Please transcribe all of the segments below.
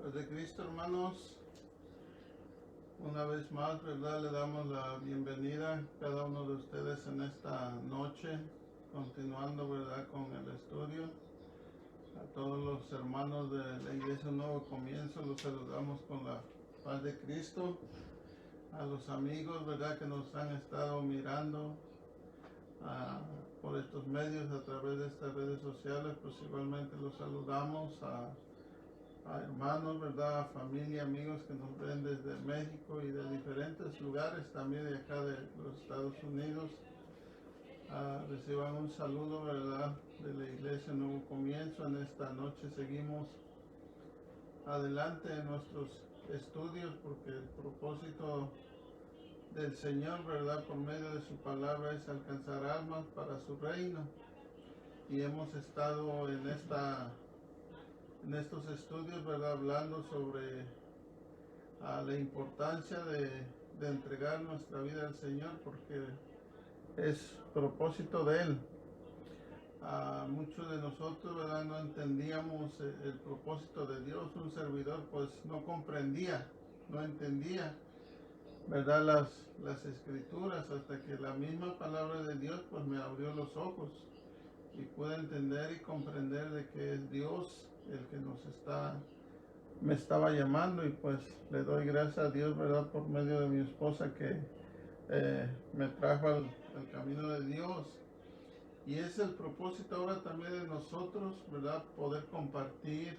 Paz de Cristo, hermanos. Una vez más, ¿verdad? Le damos la bienvenida a cada uno de ustedes en esta noche, continuando, ¿verdad?, con el estudio. A todos los hermanos de la Iglesia Nuevo Comienzo los saludamos con la paz de Cristo. A los amigos, ¿verdad?, que nos han estado mirando por estos medios a través de estas redes sociales, pues igualmente los saludamos a hermanos, ¿verdad?, a familia, amigos que nos ven desde México y de diferentes lugares, también de acá de los Estados Unidos. Reciban un saludo, ¿verdad?, de la Iglesia Nuevo Comienzo. En esta noche seguimos adelante en nuestros estudios porque el propósito del Señor, ¿verdad?, por medio de su palabra es alcanzar almas para su reino. Y hemos estado en estos estudios, ¿verdad?, hablando sobre la importancia de entregar nuestra vida al Señor, porque es propósito de Él. Muchos de nosotros, ¿verdad?, no entendíamos el propósito de Dios. Un servidor pues no comprendía, no entendía, ¿verdad?, las escrituras, hasta que la misma palabra de Dios pues me abrió los ojos y pude entender y comprender de que es Dios el que me estaba llamando. Y pues le doy gracias a Dios, ¿verdad?, por medio de mi esposa que me trajo al camino de Dios. Y es el propósito ahora también de nosotros, ¿verdad?, poder compartir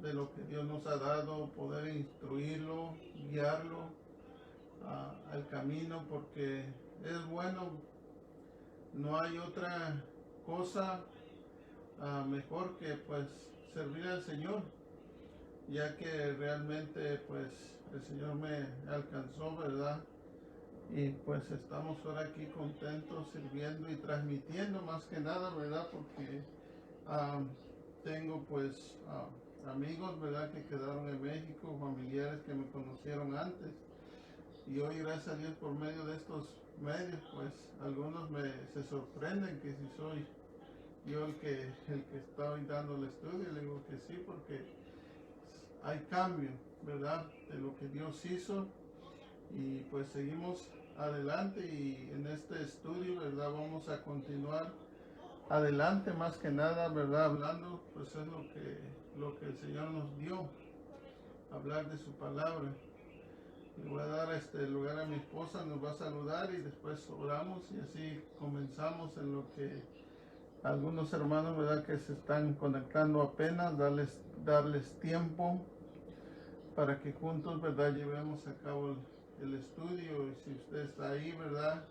de lo que Dios nos ha dado, poder instruirlo, guiarlo al camino, porque es bueno. No hay otra cosa mejor que pues servir al Señor, ya que realmente pues el Señor me alcanzó, ¿verdad? Y pues estamos ahora aquí contentos sirviendo y transmitiendo más que nada, ¿verdad? Porque tengo pues amigos, ¿verdad?, que quedaron en México, familiares que me conocieron antes. Y hoy, gracias a Dios, por medio de estos medios, pues algunos se sorprenden que si soy yo el que está hoy dando el estudio. Le digo que sí, porque hay cambio, ¿verdad?, de lo que Dios hizo. Y pues seguimos adelante, y en este estudio, ¿verdad?, vamos a continuar adelante más que nada, ¿verdad?, hablando, pues es lo que el Señor nos dio, hablar de su palabra. Le voy a dar lugar a mi esposa, nos va a saludar y después oramos, y así comenzamos en lo que algunos hermanos, ¿verdad?, que se están conectando apenas, darles tiempo para que juntos, ¿verdad?, llevemos a cabo el estudio. Y si usted está ahí, ¿verdad?,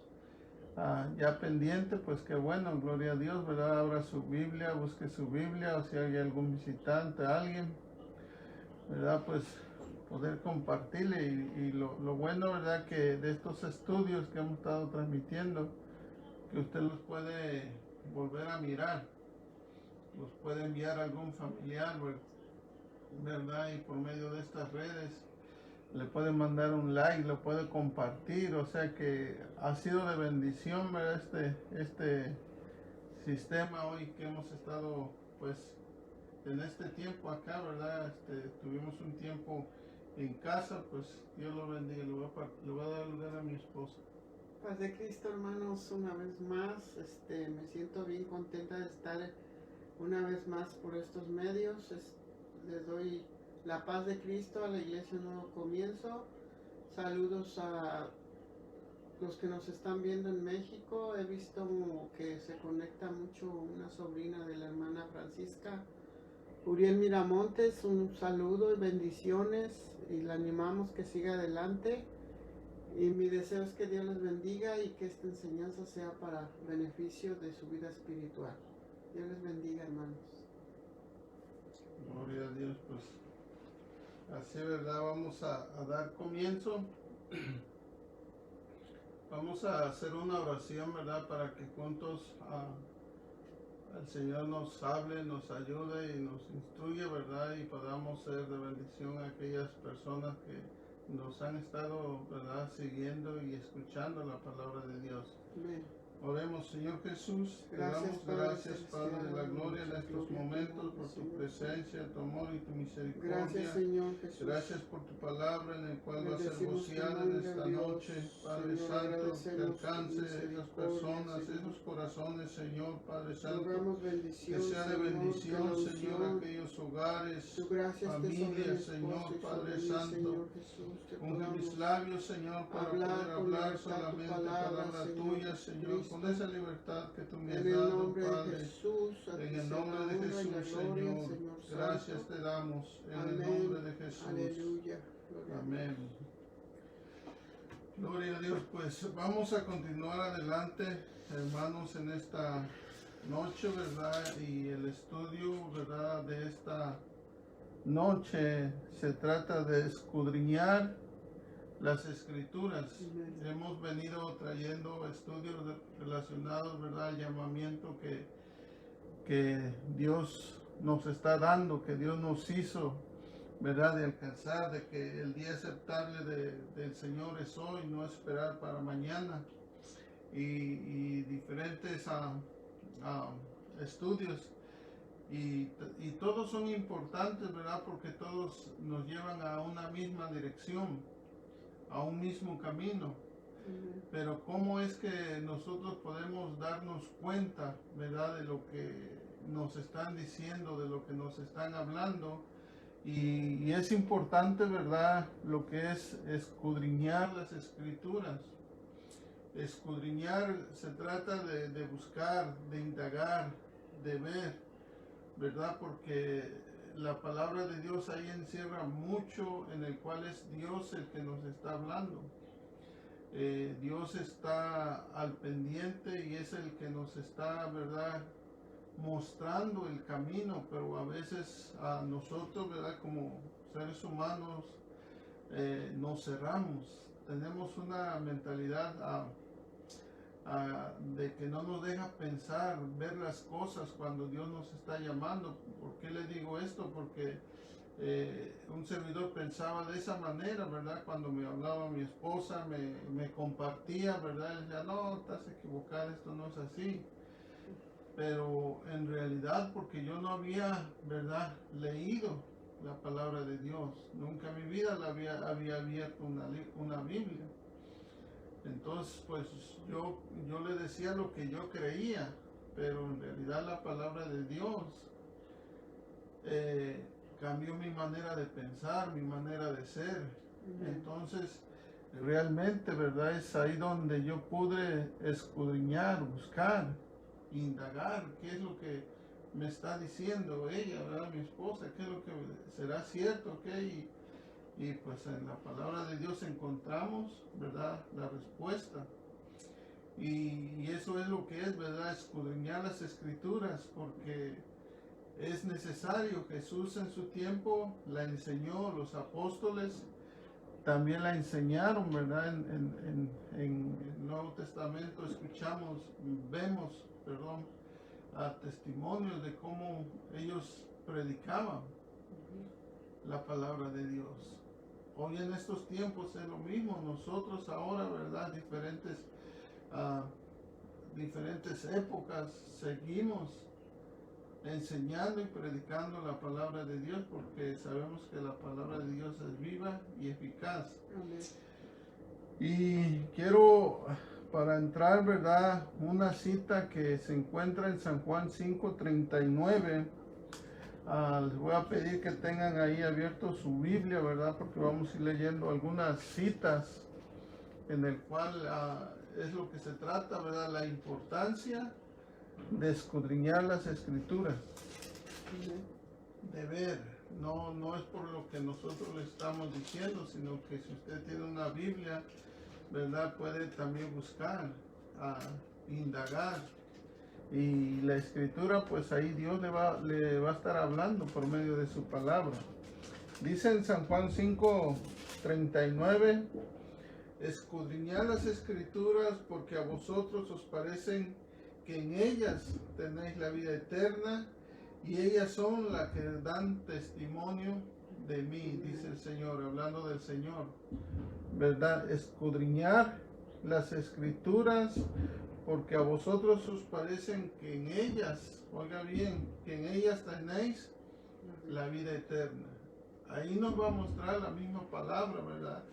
ya pendiente, pues qué bueno, gloria a Dios, ¿verdad? Abra su Biblia, busque su Biblia, o si hay algún visitante, alguien, ¿verdad?, pues poder compartirle. Y lo bueno, ¿verdad?, que de estos estudios que hemos estado transmitiendo, que usted los puede volver a mirar, los puede enviar a algún familiar, ¿verdad? Y por medio de estas redes le puede mandar un like, lo puede compartir. O sea que ha sido de bendición, ¿verdad?, este sistema hoy que hemos estado pues en este tiempo acá, ¿verdad? Tuvimos un tiempo en casa. Pues Dios lo bendiga. Le voy a dar lugar a mi esposa. Paz de Cristo, hermanos, una vez más, me siento bien contenta de estar una vez más por estos medios. Les doy la paz de Cristo a la Iglesia Nuevo Comienzo. Saludos a los que nos están viendo en México. He visto que se conecta mucho una sobrina de la hermana Francisca, Uriel Miramontes. Un saludo y bendiciones, y la animamos que siga adelante. Y mi deseo es que Dios les bendiga y que esta enseñanza sea para beneficio de su vida espiritual. Dios les bendiga, hermanos. Gloria a Dios. Pues así, ¿verdad? Vamos a dar comienzo. Vamos a hacer una oración, ¿verdad?, para que juntos el Señor nos hable, nos ayude y nos instruya, ¿verdad?, y podamos ser de bendición a aquellas personas que nos han estado, ¿verdad?, siguiendo y escuchando la palabra de Dios. Amén. Oremos. amamos, Señor Jesús. Te Gracias, damos Padre gracias, Padre de la celestial, gloria, en mucha estos gloria, momentos, Señor, por tu Señor. presencia, tu amor y tu misericordia. Gracias, Señor Jesús. Gracias por tu palabra en el cual va a ser Bendecimos tu rociada en nombre, esta Dios. noche. Padre Señor, Santo, que agradecemos tu alcance esas misericordia, personas, Señor. esos corazones, Señor, Padre Santo. Rogamos Que bendición, sea de Señor, bendición, que la Señor, unción, aquellos hogares, tu gracia esté sobre mi familias, esposo Señor, y Padre sobre mí, Santo. Señor Jesús, que Unge mis podamos labios, Señor, para hablar poder con hablar libertad tu solamente palabra, palabra Señor tuya, Señor, Jesucristo. con esa libertad que tú me has En el dado, nombre de Padre. Jesús, a ti En sea el la nombre de honra y la Jesús, gloria, Señor, Señor gracias Santo. te damos, en el Amén. nombre de Jesús. Aleluya. Gloria a Amén. Gloria a Dios, pues vamos a continuar adelante, hermanos, en esta noche, ¿verdad? Y el estudio, ¿verdad? De esta noche se trata de escudriñar las escrituras. Amén. Hemos venido trayendo estudios relacionados, ¿verdad? Al llamamiento que Dios nos está dando, que Dios nos hizo, ¿verdad? De alcanzar, de que el día aceptable del Señor es hoy, no esperar para mañana. Y diferentes estudios. Y todos son importantes, ¿verdad? Porque todos nos llevan a una misma dirección, a un mismo camino. Amén. Pero ¿cómo es que nosotros podemos darnos cuenta, ¿verdad? De lo que nos están diciendo, de lo que nos están hablando. Y es importante, ¿verdad? Lo que es escudriñar las escrituras. Escudriñar se trata de buscar, de indagar, de ver, ¿verdad? Porque la palabra de Dios ahí encierra mucho en el cual es Dios el que nos está hablando. Dios está al pendiente y es el que nos está, ¿verdad? Mostrando el camino, pero a veces a nosotros, ¿verdad? Como seres humanos nos cerramos. Tenemos una mentalidad de que no nos deja pensar, ver las cosas cuando Dios nos está llamando. ¿Por qué le digo esto? Porque un servidor pensaba de esa manera, ¿verdad? Cuando me hablaba mi esposa, me compartía, ¿verdad? Él decía, no, estás equivocada, esto no es así. Pero en realidad, porque yo no había, ¿verdad?, leído la palabra de Dios. Nunca en mi vida había abierto una Biblia. Entonces, pues yo le decía lo que yo creía, pero en realidad la palabra de Dios cambió mi manera de pensar, mi manera de ser. Entonces, realmente, ¿verdad? Es ahí donde yo pude escudriñar, buscar, indagar qué es lo que me está diciendo ella, ¿verdad? Mi esposa, qué es lo que será cierto, ¿qué? Y pues en la palabra de Dios encontramos, ¿verdad?, la respuesta. Y eso es lo que es, ¿verdad?, escudriñar las escrituras, porque es necesario. Jesús en su tiempo la enseñó, los apóstoles también la enseñaron, ¿verdad? En el Nuevo Testamento vemos, testimonios de cómo ellos predicaban la palabra de Dios. Hoy en estos tiempos es lo mismo. Nosotros ahora, ¿verdad? Diferentes épocas seguimos enseñando y predicando la palabra de Dios, porque sabemos que la palabra de Dios es viva y eficaz. Amén. Y quiero, para entrar, ¿verdad?, una cita que se encuentra en San Juan 5:39. Les voy a pedir que tengan ahí abierto su Biblia, ¿verdad? Porque vamos a ir leyendo algunas citas en el cual es lo que se trata, ¿verdad? La importancia de escudriñar las escrituras, de ver. No es por lo que nosotros le estamos diciendo, sino que si usted tiene una Biblia, ¿verdad?, puede también buscar, indagar. Y la escritura, pues ahí Dios le va a estar hablando por medio de su palabra. Dice en San Juan 5:39, escudriñad las escrituras porque a vosotros os parecen que en ellas tenéis la vida eterna y ellas son las que dan testimonio de mí, dice el Señor, hablando del Señor, ¿verdad? Escudriñar las escrituras porque a vosotros os parecen que en ellas, oiga bien, que en ellas tenéis la vida eterna. Ahí nos va a mostrar la misma palabra, ¿verdad?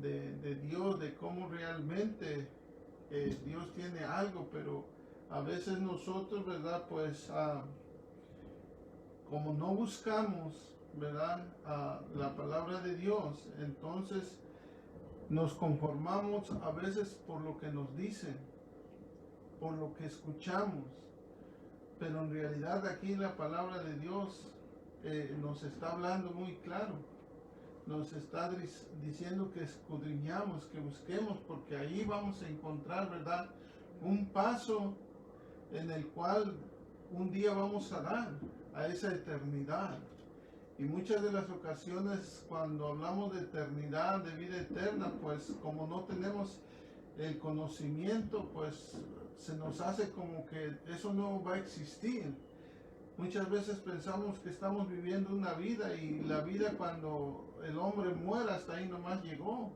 De Dios, de cómo realmente Dios tiene algo, pero a veces nosotros, ¿verdad? Pues como no buscamos, ¿verdad? La palabra de Dios, entonces nos conformamos a veces por lo que nos dicen, por lo que escuchamos, pero en realidad aquí la palabra de Dios nos está hablando muy claro, nos está diciendo que escudriñamos, que busquemos, porque ahí vamos a encontrar, ¿verdad? Un paso en el cual un día vamos a dar a esa eternidad. Y muchas de las ocasiones cuando hablamos de eternidad, de vida eterna, pues como no tenemos el conocimiento, pues se nos hace como que eso no va a existir. Muchas veces pensamos que estamos viviendo una vida y la vida cuando el hombre muera hasta ahí nomás llegó.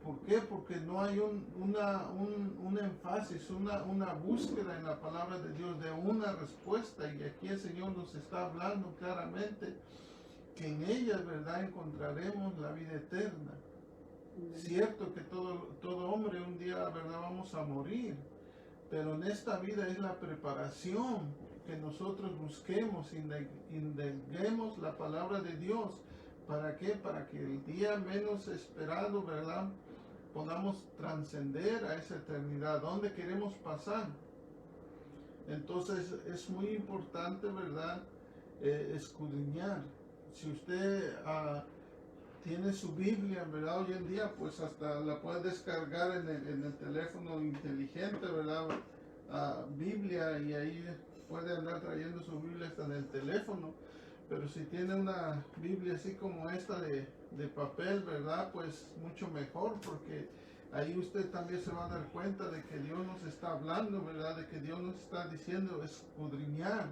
¿Por qué? Porque no hay un énfasis, una búsqueda en la palabra de Dios de una respuesta. Y aquí el Señor nos está hablando claramente que en ella, ¿verdad?, encontraremos la vida eterna. Cierto que todo hombre un día, ¿verdad?, vamos a morir. Pero en esta vida es la preparación que nosotros busquemos, indaguemos la palabra de Dios. ¿Para qué? Para que el día menos esperado, ¿verdad?, podamos trascender a esa eternidad, donde queremos pasar. Entonces es muy importante, ¿verdad?, escudriñar. Si usted tiene su Biblia, ¿verdad?, hoy en día, pues hasta la puede descargar en el teléfono inteligente, ¿verdad?, Biblia, y ahí puede andar trayendo su Biblia hasta en el teléfono. Pero si tiene una Biblia así como esta de papel, ¿verdad?, pues mucho mejor, porque ahí usted también se va a dar cuenta de que Dios nos está hablando, ¿verdad?, de que Dios nos está diciendo escudriñar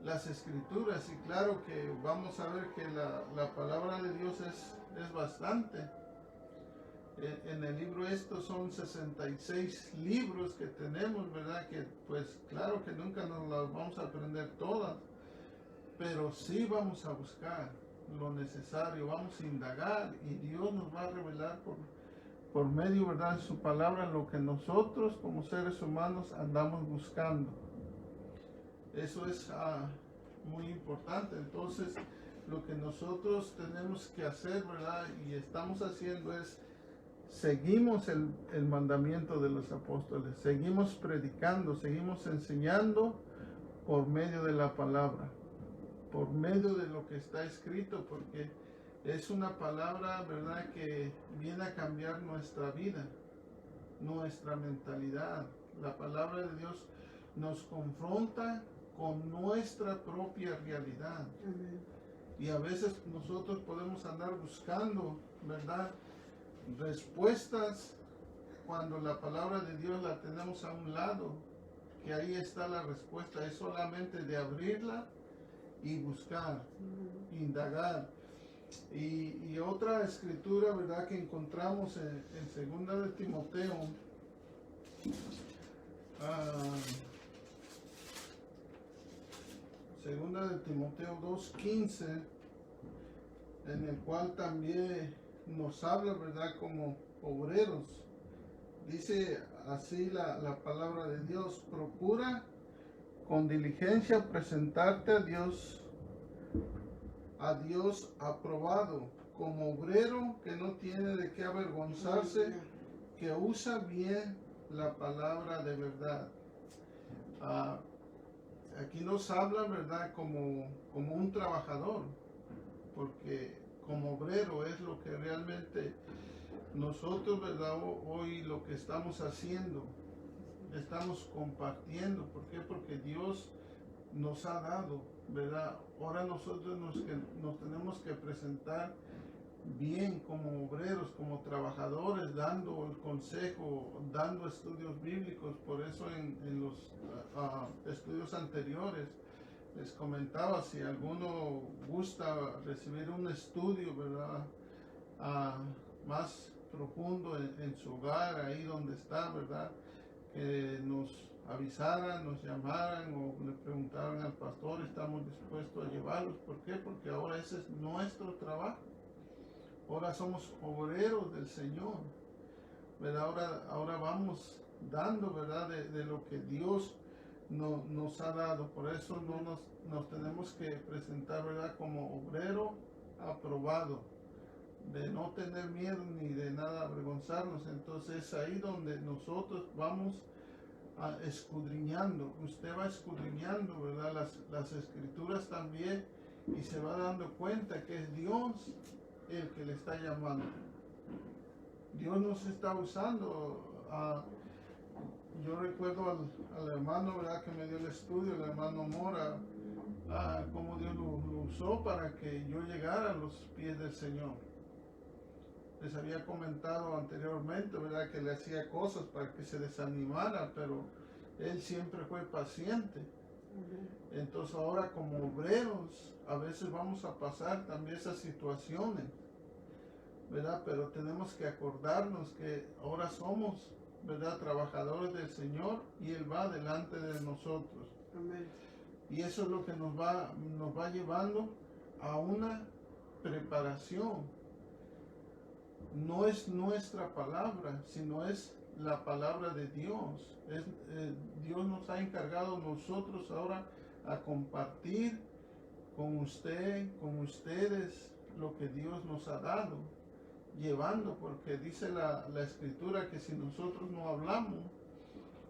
las escrituras. Y claro que vamos a ver que la palabra de Dios es bastante. En el libro estos son 66 libros que tenemos, ¿verdad?, que pues claro que nunca nos las vamos a aprender todas, pero sí vamos a buscar lo necesario, vamos a indagar y Dios nos va a revelar por medio, ¿verdad?, de su palabra lo que nosotros como seres humanos andamos buscando. Eso es muy importante. Entonces, lo que nosotros tenemos que hacer, ¿verdad?, y estamos haciendo es, seguimos el mandamiento de los apóstoles, seguimos predicando, seguimos enseñando por medio de la palabra, por medio de lo que está escrito, porque es una palabra, ¿verdad?, que viene a cambiar nuestra vida, nuestra mentalidad. La palabra de Dios nos confronta con nuestra propia realidad. Amén. Y a veces nosotros podemos andar buscando, ¿verdad?, respuestas cuando la palabra de Dios la tenemos a un lado, que ahí está la respuesta. Es solamente de abrirla y buscar, indagar. Y otra escritura, ¿verdad?, que encontramos en segunda de Timoteo, segunda de Timoteo 2:15, en el cual también nos habla, ¿verdad?, como obreros. Dice así la palabra de Dios: procura con diligencia presentarte a Dios aprobado, como obrero que no tiene de qué avergonzarse, que usa bien la palabra de verdad. Aquí nos habla, ¿verdad?, como un trabajador, porque como obrero es lo que realmente nosotros, ¿verdad?, hoy lo que estamos haciendo, estamos compartiendo. ¿Por qué? Porque Dios nos ha dado, ¿verdad? Ahora nosotros nos tenemos que presentar bien como obreros, como trabajadores, dando el consejo, dando estudios bíblicos. Por eso en los estudios anteriores les comentaba, si alguno gusta recibir un estudio, ¿verdad?, más profundo en su hogar, ahí donde está, ¿verdad? Que nos avisaran, nos llamaran o le preguntaran al pastor, estamos dispuestos a llevarlos. ¿Por qué? Porque ahora ese es nuestro trabajo. Ahora somos obreros del Señor, ¿verdad? Ahora vamos dando, ¿verdad? De lo que Dios nos ha dado. Por eso no nos tenemos que presentar, ¿verdad? Como obrero aprobado, de no tener miedo ni de nada avergonzarnos. Entonces es ahí donde nosotros vamos escudriñando. Usted va escudriñando, ¿verdad? Las escrituras también, y se va dando cuenta que es Dios el que le está llamando. Dios nos está usando. Yo recuerdo al hermano, ¿verdad? Que me dio el estudio, el hermano Mora, cómo Dios lo usó para que yo llegara a los pies del Señor. Les había comentado anteriormente, ¿verdad? Que le hacía cosas para que se desanimara, pero él siempre fue paciente. Entonces ahora como obreros a veces vamos a pasar también esas situaciones, ¿verdad? Pero tenemos que acordarnos que ahora somos, ¿verdad? Trabajadores del Señor, y Él va delante de nosotros. Amén. Y eso es lo que nos va llevando a una preparación. No es nuestra palabra, sino es la palabra de Dios. Dios nos ha encargado nosotros ahora a compartir con usted, con ustedes, lo que Dios nos ha dado, llevando, porque dice la escritura que si nosotros no hablamos,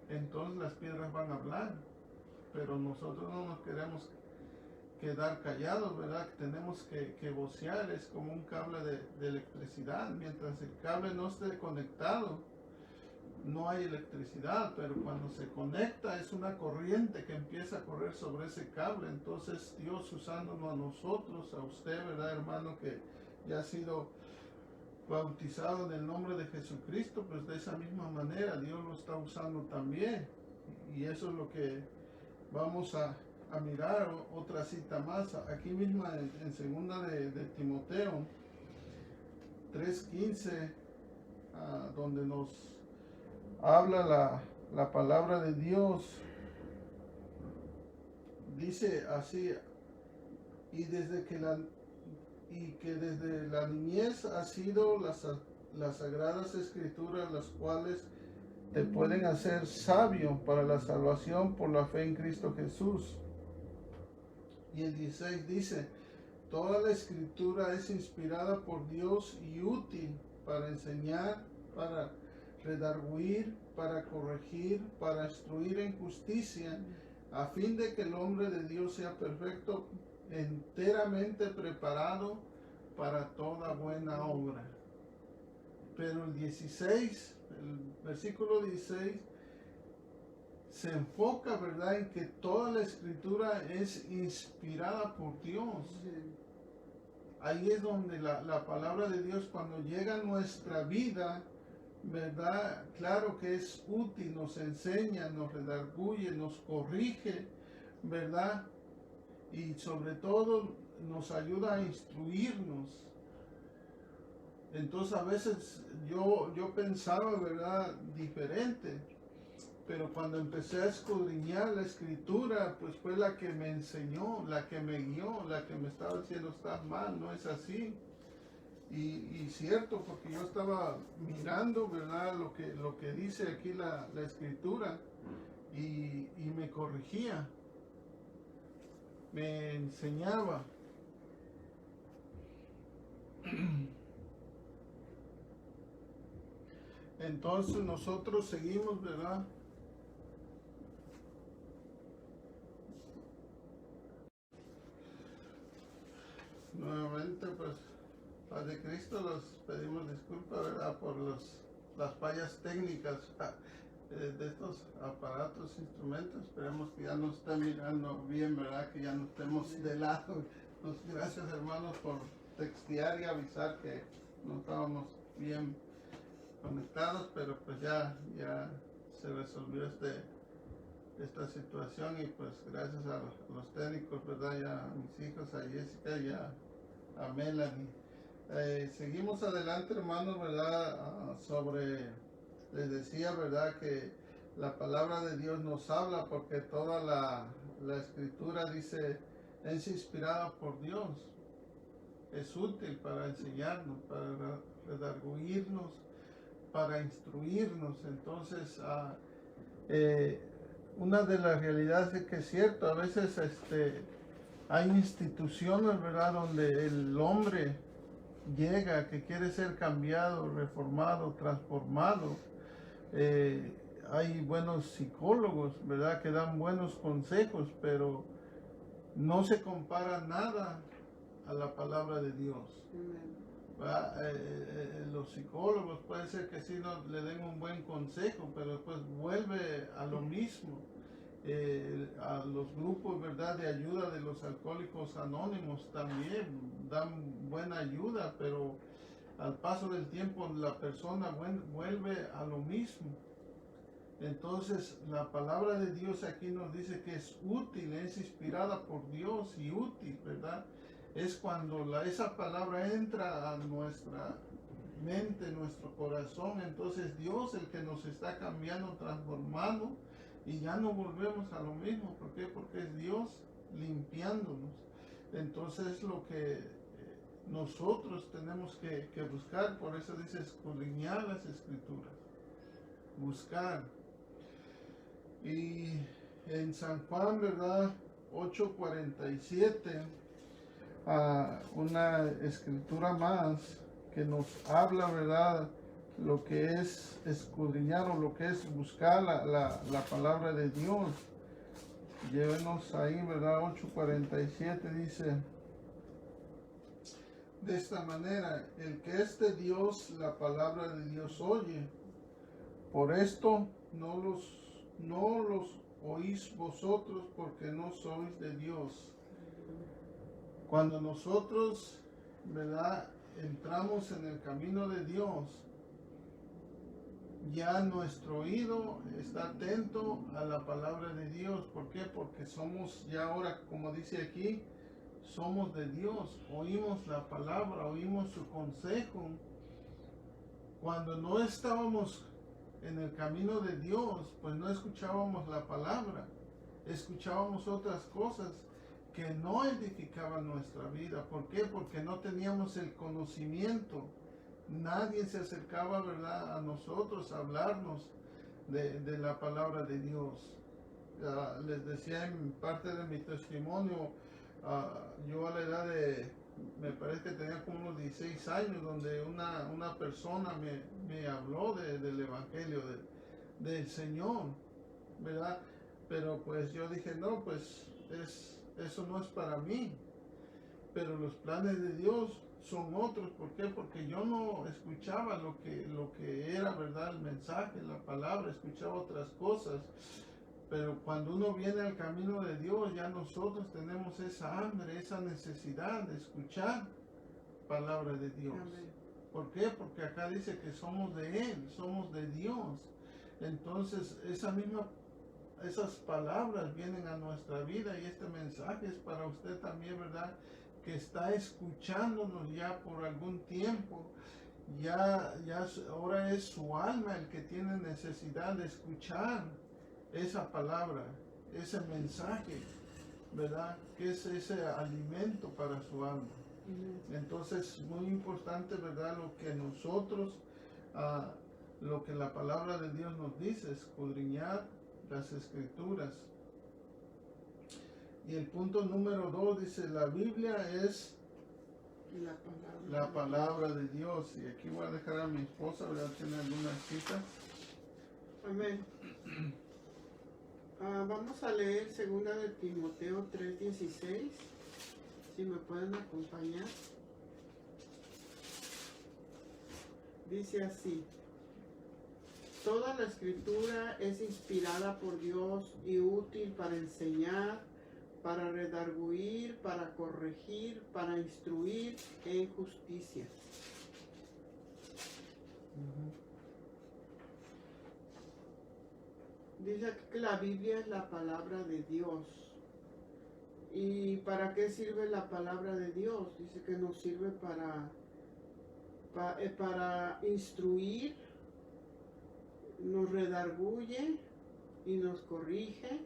entonces las piedras van a hablar. Pero nosotros no nos queremos quedar callados, ¿verdad? Tenemos que vocear. Es como un cable de electricidad. Mientras el cable no esté conectado, no hay electricidad, pero cuando se conecta es una corriente que empieza a correr sobre ese cable. Entonces Dios usándonos a nosotros, a usted, ¿verdad, hermano? Que ya ha sido bautizado en el nombre de Jesucristo, pues de esa misma manera Dios lo está usando también. Y eso es lo que vamos a mirar. Otra cita más, aquí misma en segunda de Timoteo 3:15, donde nos habla la palabra de Dios. Dice así: y que desde la niñez ha sido las sagradas escrituras, las cuales te pueden hacer sabio para la salvación por la fe en Cristo Jesús. Y el 16 dice: toda la escritura es inspirada por Dios y útil para enseñar, para redarguir, para corregir, para instruir en justicia, a fin de que el hombre de Dios sea perfecto, enteramente preparado para toda buena obra. Pero el 16, el versículo 16, se enfoca, ¿verdad?, en que toda la escritura es inspirada por Dios. Ahí es donde la palabra de Dios, cuando llega a nuestra vida, ¿verdad? Claro que es útil, nos enseña, nos redarguye, nos corrige, ¿verdad? Y sobre todo nos ayuda a instruirnos. Entonces a veces yo pensaba, ¿verdad?, diferente, pero cuando empecé a escudriñar la escritura, pues fue la que me enseñó, la que me guió, la que me estaba diciendo: estás mal, no es así. Y cierto, porque yo estaba mirando, ¿verdad?, lo que dice aquí la escritura, y me corregía, me enseñaba. Entonces nosotros seguimos, ¿verdad? Nuevamente, pues, Padre Cristo, los pedimos disculpas, ¿verdad?, por las fallas técnicas de estos aparatos, instrumentos. Esperemos que ya nos estén mirando bien, ¿verdad?, que ya no estemos de lado. Pues, gracias, hermanos, por textear y avisar que no estábamos bien conectados, pero pues ya se resolvió esta situación, y pues gracias a los técnicos, ¿verdad?, ya a mis hijos, a Jessica y a Melanie. Seguimos adelante, hermanos, ¿verdad? Les decía, ¿verdad? Que la palabra de Dios nos habla porque toda la escritura dice, es inspirada por Dios. Es útil para enseñarnos, para redarguirnos, para instruirnos. Entonces, una de las realidades es que es cierto, a veces hay instituciones, ¿verdad?, donde el hombre llega, que quiere ser cambiado, reformado, transformado. Hay buenos psicólogos, ¿verdad?, que dan buenos consejos, pero no se compara nada a la palabra de Dios. Los psicólogos puede ser que sí le den un buen consejo, pero después vuelve a lo mismo. A los grupos, ¿verdad?, de ayuda de los alcohólicos anónimos también dan buena ayuda, pero al paso del tiempo la persona vuelve a lo mismo. Entonces la palabra de Dios aquí nos dice que es útil, es inspirada por Dios y útil, ¿verdad? Es cuando esa palabra entra a nuestra mente, nuestro corazón, entonces Dios el que nos está cambiando, transformando, y ya no volvemos a lo mismo. ¿Por qué? Porque es Dios limpiándonos. Entonces es lo que nosotros tenemos que buscar. Por eso dice escudriñar las escrituras, buscar. Y en San Juan, ¿verdad? 8:47, una escritura más que nos habla, ¿verdad?, lo que es escudriñar o lo que es buscar la palabra de Dios. Llévenos ahí, ¿verdad? 8:47 dice, de esta manera, el que es de Dios, la palabra de Dios oye. Por esto no los oís vosotros, porque no sois de Dios. Cuando nosotros, ¿verdad?, entramos en el camino de Dios, ya nuestro oído está atento a la palabra de Dios. ¿Por qué? Porque somos ya ahora, como dice aquí, somos de Dios. Oímos la palabra, oímos su consejo. Cuando no estábamos en el camino de Dios, pues no escuchábamos la palabra, escuchábamos otras cosas que no edificaban nuestra vida. ¿Por qué? Porque no teníamos el conocimiento. Nadie se acercaba, ¿verdad?, a nosotros a hablarnos de la palabra de Dios. Les decía en parte de mi testimonio, yo a la edad de, me parece que tenía como unos 16 años, donde una persona me habló del Evangelio del Señor, ¿verdad? Pero pues yo dije, no, pues eso no es para mí. Pero los planes de Dios son otros. ¿Por qué? Porque yo no escuchaba lo que era, ¿verdad?, el mensaje, la palabra, escuchaba otras cosas. Pero cuando uno viene al camino de Dios, ya nosotros tenemos esa hambre, esa necesidad de escuchar palabra de Dios. Amén. ¿Por qué? Porque acá dice que somos de Él, somos de Dios. Entonces esas palabras vienen a nuestra vida, y este mensaje es para usted también, ¿verdad?, que está escuchándonos ya por algún tiempo. Ya ahora es su alma el que tiene necesidad de escuchar esa palabra, ese mensaje, ¿verdad?, que es ese alimento para su alma. Entonces, muy importante, ¿verdad?, lo que nosotros, lo que la palabra de Dios nos dice, escudriñar las escrituras. Y el punto número 2 dice, la Biblia es la palabra de Dios. Y aquí voy a dejar a mi esposa, ¿verdad?, tiene algunas citas. Amén. Vamos a leer 2 de Timoteo 3:16, si me pueden acompañar. Dice así: toda la escritura es inspirada por Dios y útil para enseñar, para redarguir, para corregir, para instruir en justicia. Dice que la Biblia es la palabra de Dios. ¿Y para qué sirve la palabra de Dios? Dice que nos sirve para para instruir, nos redarguye y nos corrige,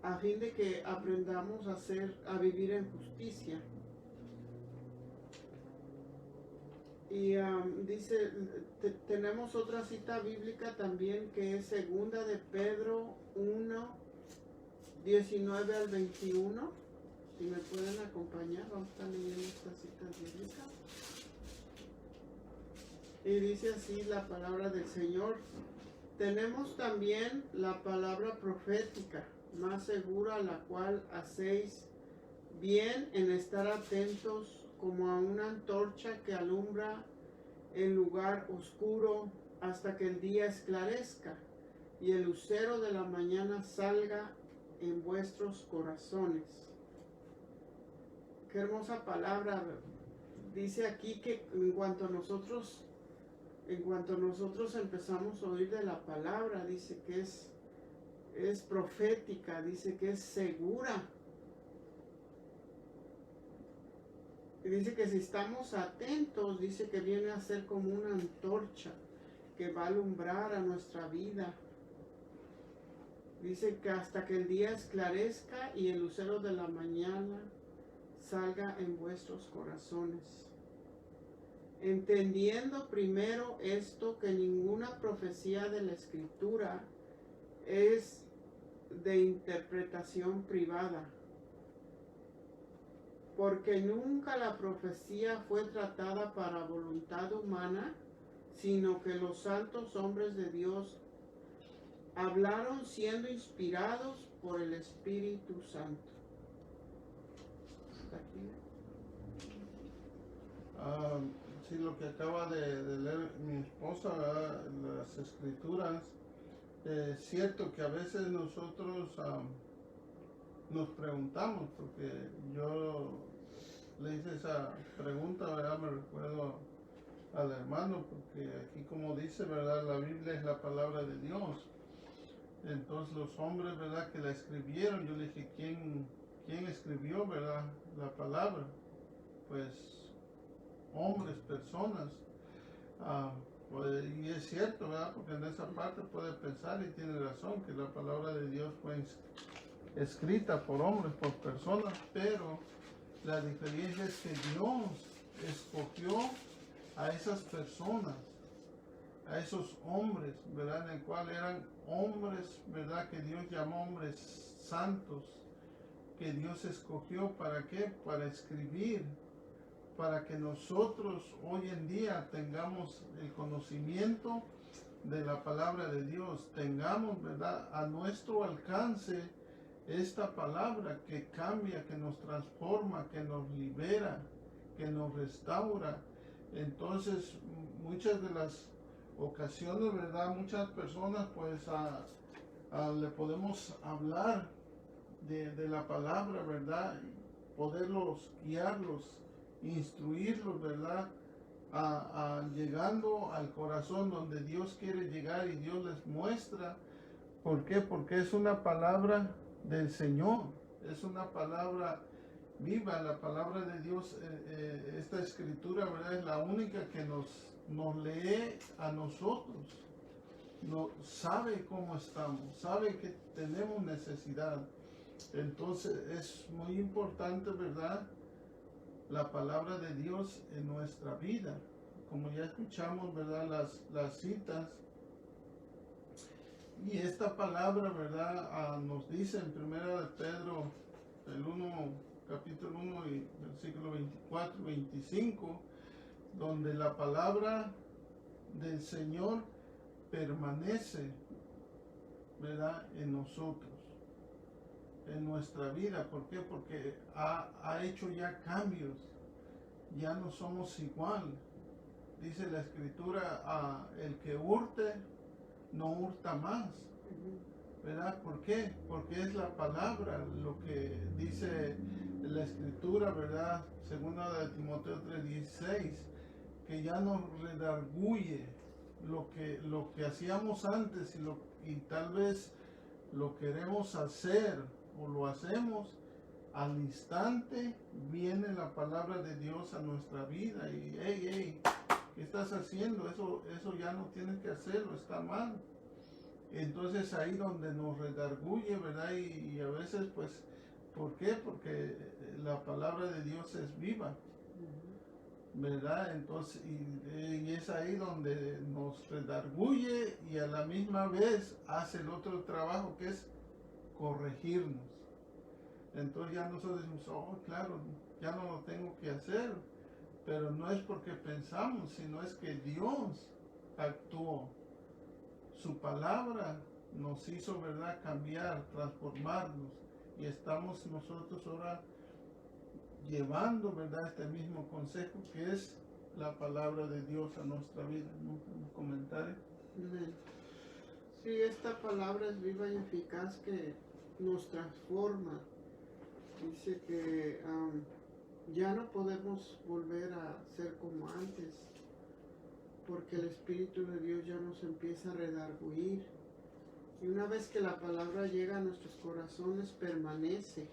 a fin de que aprendamos a vivir en justicia. Y dice, tenemos otra cita bíblica también que es segunda de Pedro 1, 19 al 21. Si me pueden acompañar, vamos a estar leyendo estas citas bíblicas. Y dice así la palabra del Señor. Tenemos también la palabra profética, más segura, la cual hacéis bien en estar atentos como a una antorcha que alumbra el lugar oscuro hasta que el día esclarezca y el lucero de la mañana salga en vuestros corazones. Qué hermosa palabra. Dice aquí que en cuanto nosotros empezamos a oír de la palabra, dice que es profética, dice que es segura. Y dice que si estamos atentos, dice que viene a ser como una antorcha que va a alumbrar a nuestra vida. Dice que hasta que el día esclarezca y el lucero de la mañana salga en vuestros corazones. Entendiendo primero esto, que ninguna profecía de la Escritura es de interpretación privada, porque nunca la profecía fue tratada para voluntad humana, sino que los santos hombres de Dios hablaron siendo inspirados por el Espíritu Santo. ¿Hasta aquí? Sí, lo que acaba de leer mi esposa, ¿verdad? Las escrituras, es cierto que a veces nosotros nos preguntamos, porque yo le hice esa pregunta, ¿verdad? Me recuerdo al hermano, porque aquí como dice, ¿verdad? La Biblia es la palabra de Dios. Entonces los hombres, ¿verdad? Que la escribieron, yo le dije, ¿quién escribió, ¿verdad? La palabra? Pues hombres, personas. Pues, y es cierto, ¿verdad? Porque en esa parte puede pensar y tiene razón que la palabra de Dios fue escrita por hombres, por personas, pero la diferencia es que Dios escogió a esas personas, a esos hombres, ¿verdad? En el cual eran hombres, ¿verdad? Que Dios llamó hombres santos, que Dios escogió, ¿para qué? Para escribir, para que nosotros hoy en día tengamos el conocimiento de la palabra de Dios, tengamos, ¿verdad? A nuestro alcance esta palabra que cambia, que nos transforma, que nos libera, que nos restaura. Entonces, muchas de las ocasiones, ¿verdad? Muchas personas, pues, le podemos hablar de la palabra, ¿verdad? Poderlos guiarlos, instruirlos, ¿verdad? Llegando al corazón donde Dios quiere llegar y Dios les muestra. ¿Por qué? Porque es una palabra del Señor, es una palabra viva, la palabra de Dios. Esta escritura, ¿verdad? Es la única que nos lee a nosotros, sabe cómo estamos, sabe que tenemos necesidad. Entonces es muy importante, ¿verdad? La palabra de Dios en nuestra vida. Como ya escuchamos, ¿verdad? Las citas. Y esta palabra, ¿verdad? Nos dice en 1 de Pedro, capítulo 1 y versículo 24, 25, donde la palabra del Señor permanece, ¿verdad? En nosotros, en nuestra vida. ¿Por qué? Porque ha hecho ya cambios, ya no somos igual. Dice la Escritura, el que hurte, no hurta más, ¿verdad? ¿Por qué? Porque es la palabra lo que dice la Escritura, ¿verdad? Segunda de Timoteo 3:16, que ya nos redarguye lo que hacíamos antes y tal vez lo queremos hacer o lo hacemos, al instante viene la palabra de Dios a nuestra vida y hey, ¿qué estás haciendo? Eso ya no tienes que hacerlo, está mal. Entonces ahí donde nos redarguye, ¿verdad? Y a veces pues, ¿por qué? Porque la palabra de Dios es viva, ¿verdad? Entonces, y es ahí donde nos redarguye y a la misma vez hace el otro trabajo que es corregirnos. Entonces ya nosotros decimos, oh, claro, ya no lo tengo que hacer, pero no es porque pensamos, sino es que Dios actuó. Su palabra nos hizo, ¿verdad?, cambiar, transformarnos, y estamos nosotros ahora llevando, ¿verdad?, este mismo consejo que es la palabra de Dios a nuestra vida. ¿Un comentario? Sí, esta palabra es viva y eficaz que nos transforma. Dice que ya no podemos volver a ser como antes, porque el Espíritu de Dios ya nos empieza a redarguir. Y una vez que la palabra llega a nuestros corazones, permanece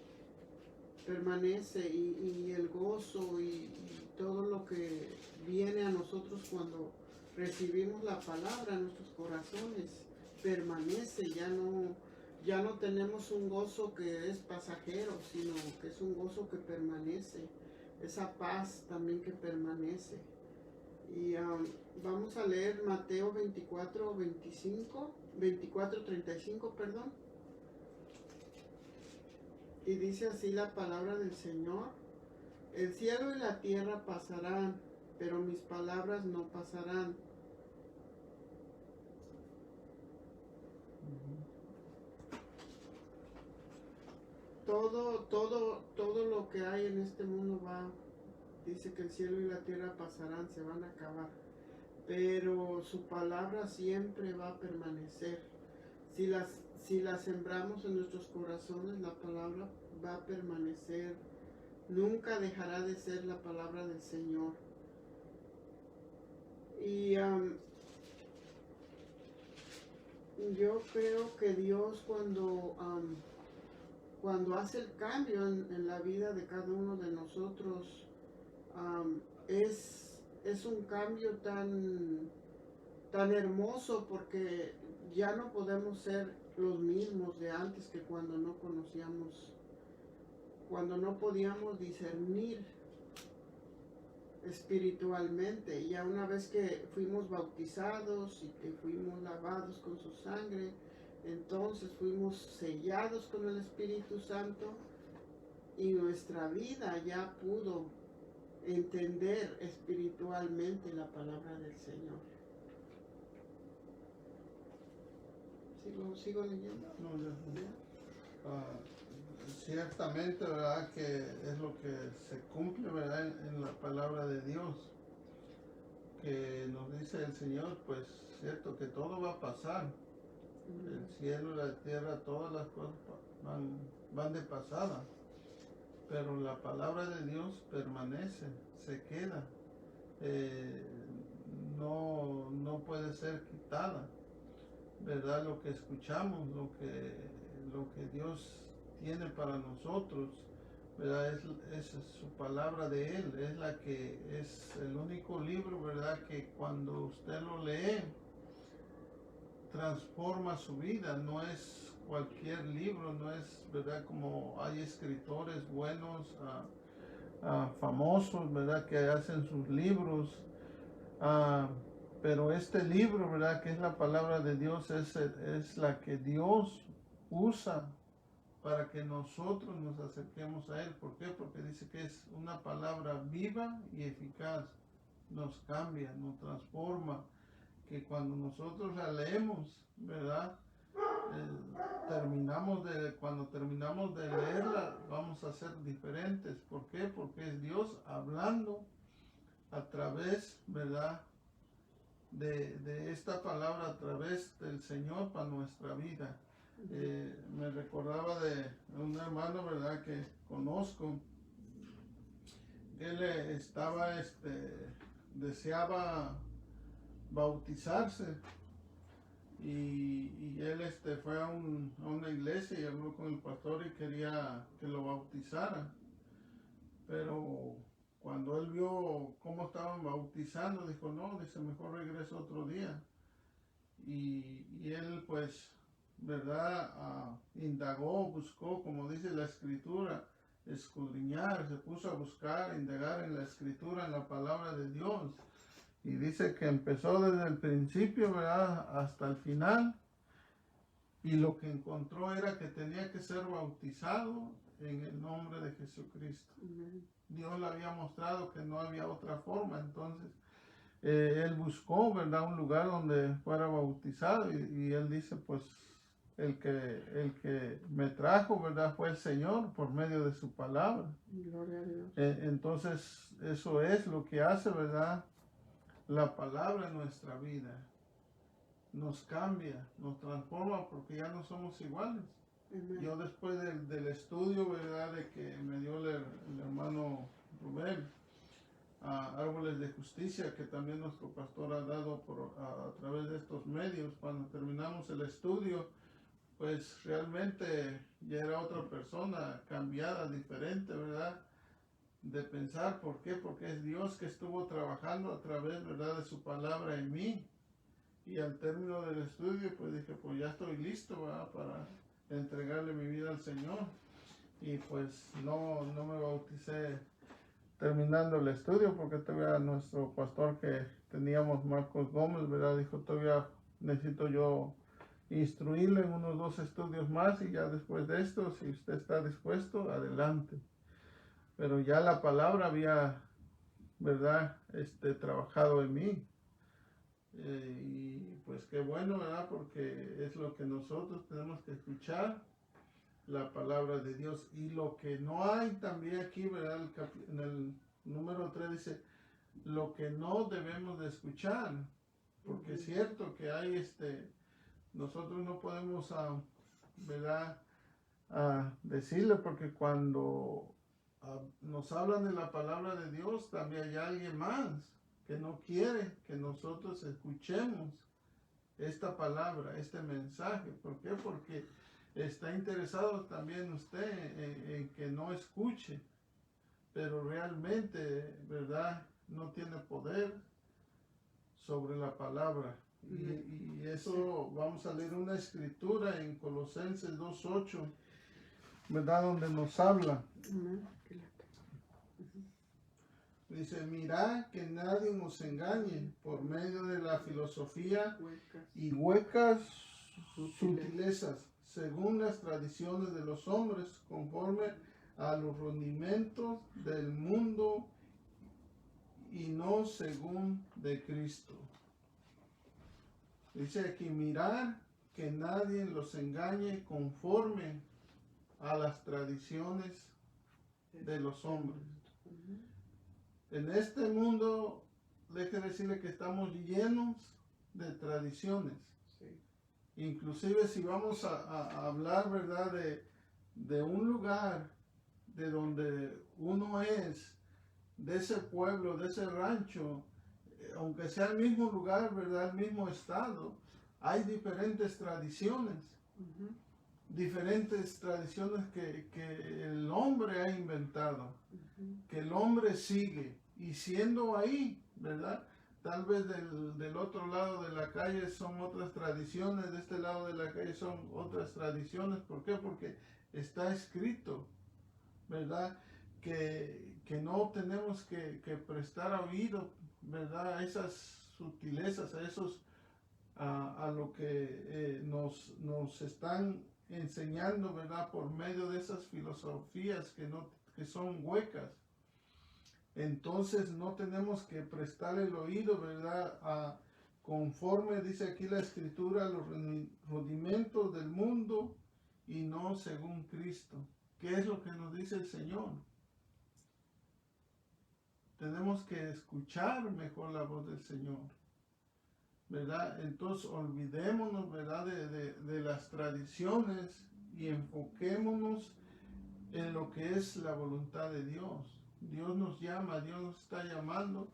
y el gozo y todo lo que viene a nosotros cuando recibimos la palabra en nuestros corazones, permanece, ya no tenemos un gozo que es pasajero, sino que es un gozo que permanece, esa paz también que permanece. Y vamos a leer Mateo 24:35, perdón. Y dice así la palabra del Señor: el cielo y la tierra pasarán, pero mis palabras no pasarán. Todo lo que hay en este mundo dice que el cielo y la tierra pasarán, se van a acabar, pero su palabra siempre va a permanecer. Si la sembramos en nuestros corazones, la palabra va a permanecer, nunca dejará de ser la palabra del Señor. Y yo creo que Dios cuando hace el cambio en la vida de cada uno de nosotros, es un cambio tan hermoso, porque ya no podemos ser los mismos de antes, que cuando no podíamos discernir espiritualmente. Ya una vez que fuimos bautizados y que fuimos lavados con su sangre, entonces fuimos sellados con el Espíritu Santo y nuestra vida ya pudo entender espiritualmente la palabra del Señor. ¿Sigo leyendo? No, ya. Ciertamente, ¿verdad?, que es lo que se cumple, ¿verdad?, en la palabra de Dios, que nos dice el Señor, pues cierto que todo va a pasar, el cielo, la tierra, todas las cosas van de pasada, pero la palabra de Dios permanece, se queda, no puede ser quitada, ¿verdad? Lo que escuchamos, lo que Dios tiene para nosotros, ¿verdad? Es su palabra de Él, es la que es el único libro, ¿verdad?, que cuando usted lo lee transforma su vida. No es cualquier libro, no es, ¿verdad?, como hay escritores buenos, famosos, ¿verdad?, que hacen sus libros, pero este libro, ¿verdad?, que es la palabra de Dios, es la que Dios usa para que nosotros nos acerquemos a Él. ¿Por qué? Porque dice que es una palabra viva y eficaz. Nos cambia, nos transforma, que cuando nosotros la leemos, ¿verdad?, cuando terminamos de leerla, vamos a ser diferentes. ¿Por qué? Porque es Dios hablando a través, ¿verdad?, de esta palabra, a través del Señor para nuestra vida. Me recordaba de un hermano, ¿verdad?, que conozco. Él deseaba bautizarse y él fue a una iglesia y habló con el pastor y quería que lo bautizara. Pero cuando él vio cómo estaban bautizando, dijo, no, dice, mejor regreso otro día. Y él pues, ¿verdad? Indagó, buscó, como dice la escritura, escudriñar, se puso a buscar, indagar en la escritura, en la palabra de Dios. Y dice que empezó desde el principio, ¿verdad? Hasta el final. Y lo que encontró era que tenía que ser bautizado en el nombre de Jesucristo. Dios le había mostrado que no había otra forma. Entonces, él buscó, ¿verdad? Un lugar donde fuera bautizado. Y él dice, pues, el que me trajo, ¿verdad? Fue el Señor por medio de su palabra. Gloria a Dios. Entonces, eso es lo que hace, ¿verdad? La palabra en nuestra vida. Nos cambia, nos transforma porque ya no somos iguales. Amén. Yo después del estudio, ¿verdad? De que me dio el hermano Rubén, Árboles de Justicia, que también nuestro pastor ha dado a través de estos medios, cuando terminamos el estudio, pues realmente ya era otra persona, cambiada, diferente, ¿verdad? De pensar, ¿por qué? Porque es Dios que estuvo trabajando a través, ¿verdad? De su palabra en mí. Y al término del estudio, pues dije, pues ya estoy listo, ¿verdad? Para entregarle mi vida al Señor. Y pues no me bauticé terminando el estudio, porque todavía nuestro pastor que teníamos, Marcos Gómez, ¿verdad? Dijo, todavía necesito yo instruirle en unos 2 estudios más, y ya después de esto, si usted está dispuesto, adelante. Pero ya la palabra había, ¿verdad? Trabajado en mí. Y pues qué bueno, ¿verdad? Porque es lo que nosotros tenemos que escuchar, la palabra de Dios. Y lo que no hay también aquí, ¿verdad? En el número 3 dice, lo que no debemos de escuchar. Porque es cierto que hay nosotros no podemos, ¿verdad? Decirle, porque cuando nos hablan de la palabra de Dios, también hay alguien más que no quiere que nosotros escuchemos esta palabra, este mensaje. ¿Por qué? Porque está interesado también usted en que no escuche, pero realmente, ¿verdad? No tiene poder sobre la palabra. Y eso vamos a leer una escritura en Colosenses 2:8, ¿verdad? Donde nos habla. Dice, mirad que nadie nos engañe por medio de la filosofía y huecas sutilezas, según las tradiciones de los hombres, conforme a los rudimentos del mundo y no según de Cristo. Dice aquí, mirad que nadie los engañe conforme a las tradiciones de los hombres. En este mundo, déjeme decirle que estamos llenos de tradiciones. Sí. Inclusive si vamos a hablar, ¿verdad? De un lugar de donde uno es, de ese pueblo, de ese rancho, aunque sea el mismo lugar, ¿verdad? El mismo estado, hay diferentes tradiciones. Diferentes tradiciones que el hombre ha inventado, que el hombre sigue. Y siendo ahí, ¿verdad? Tal vez del otro lado de la calle son otras tradiciones, de este lado de la calle son otras tradiciones. ¿Por qué? Porque está escrito, ¿verdad? Que no tenemos que prestar oído, ¿verdad? A esas sutilezas, a lo que nos están enseñando, ¿verdad? Por medio de esas filosofías que son huecas. Entonces no tenemos que prestar el oído, ¿verdad? Conforme dice aquí la escritura, los rudimentos del mundo y no según Cristo. ¿Qué es lo que nos dice el Señor? Tenemos que escuchar mejor la voz del Señor, ¿verdad? Entonces olvidémonos, ¿verdad? De las tradiciones y enfoquémonos en lo que es la voluntad de Dios. Dios nos llama, Dios nos está llamando.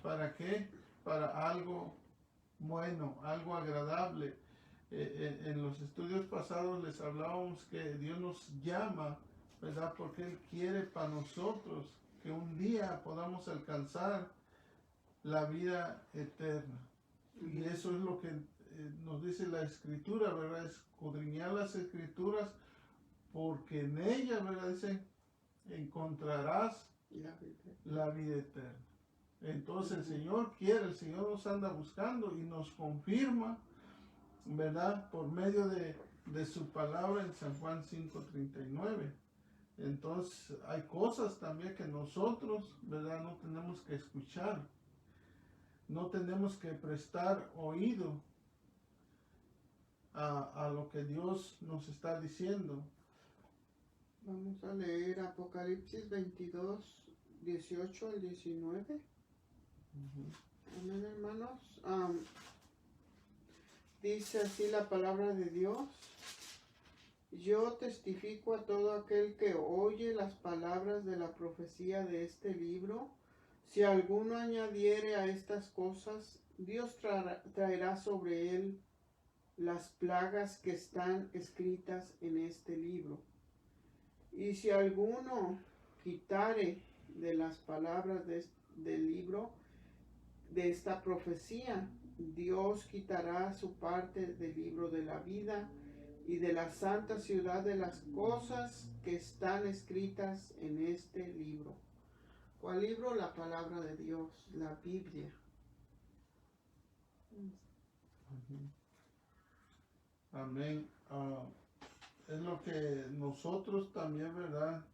¿Para qué? Para algo bueno, algo agradable. En los estudios pasados les hablábamos que Dios nos llama, ¿verdad? Porque Él quiere para nosotros que un día podamos alcanzar la vida eterna. Y eso es lo que nos dice la Escritura, ¿verdad? Escudriñar las Escrituras, porque en ellas, ¿verdad? Dice, encontrarás la vida eterna. Entonces el Señor quiere, el Señor nos anda buscando y nos confirma, ¿verdad? Por medio de su palabra en San Juan 5:39. Entonces hay cosas también que nosotros, ¿verdad? No tenemos que escuchar. No tenemos que prestar oído a lo que Dios nos está diciendo. Vamos a leer Apocalipsis 22, 18 al 19. Amén, hermanos. Dice así la palabra de Dios. Yo testifico a todo aquel que oye las palabras de la profecía de este libro. Si alguno añadiere a estas cosas, Dios traerá sobre él las plagas que están escritas en este libro. Y si alguno quitare de las palabras del libro de esta profecía, Dios quitará su parte del libro de la vida y de la santa ciudad de las cosas que están escritas en este libro. ¿Cuál libro? La palabra de Dios, la Biblia. Amén. Es lo que nosotros también, ¿verdad?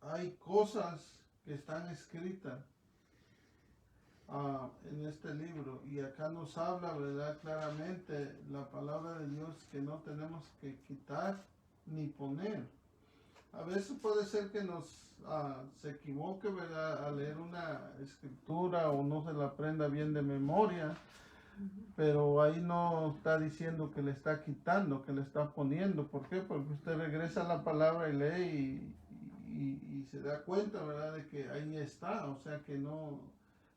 Hay cosas que están escritas en este libro, y acá nos habla, ¿verdad? Claramente la palabra de Dios, que no tenemos que quitar ni poner. A veces puede ser que se equivoque, ¿verdad? A leer una escritura o no se la aprenda bien de memoria, pero ahí no está diciendo que le está quitando, que le está poniendo. ¿Por qué? Porque usted regresa a la palabra y lee y se da cuenta, ¿verdad? De que ahí está. O sea que no,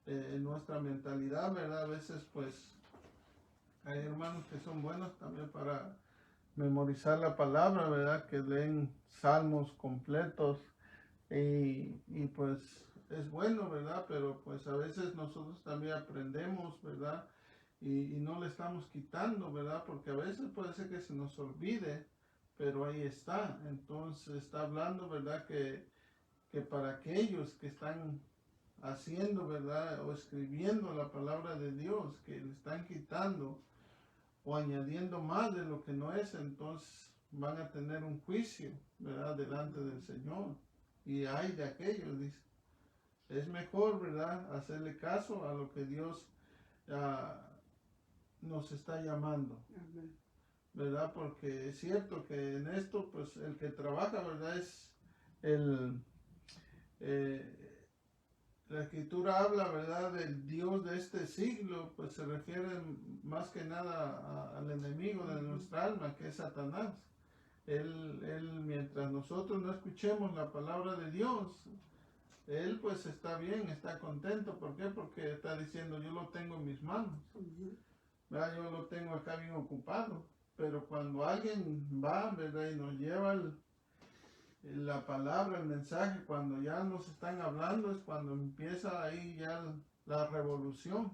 en nuestra mentalidad, ¿verdad? A veces pues hay hermanos que son buenos también para memorizar la palabra, ¿verdad? Que leen salmos completos y pues es bueno, ¿verdad? Pero pues a veces nosotros también aprendemos, ¿verdad? Y no le estamos quitando, ¿verdad? Porque a veces puede ser que se nos olvide, pero ahí está. Entonces está hablando, ¿verdad? Que para aquellos que están haciendo, ¿verdad? O escribiendo la palabra de Dios, que le están quitando o añadiendo más de lo que no es, entonces van a tener un juicio, ¿verdad? Delante del Señor. Y hay de aquellos, dice. Es mejor, ¿verdad? Hacerle caso a lo que Dios nos está llamando, ¿verdad? Porque es cierto que en esto, pues el que trabaja, ¿verdad? Es la Escritura habla, ¿verdad? Del Dios de este siglo, pues se refiere más que nada al enemigo de nuestra alma, que es Satanás. Él, mientras nosotros no escuchemos la palabra de Dios, él pues está bien, está contento. ¿Por qué? Porque está diciendo, yo lo tengo en mis manos. ¿Verdad? Yo lo tengo acá bien ocupado. Pero cuando alguien va, ¿verdad? Y nos lleva la palabra, el mensaje, cuando ya nos están hablando, es cuando empieza ahí ya la revolución.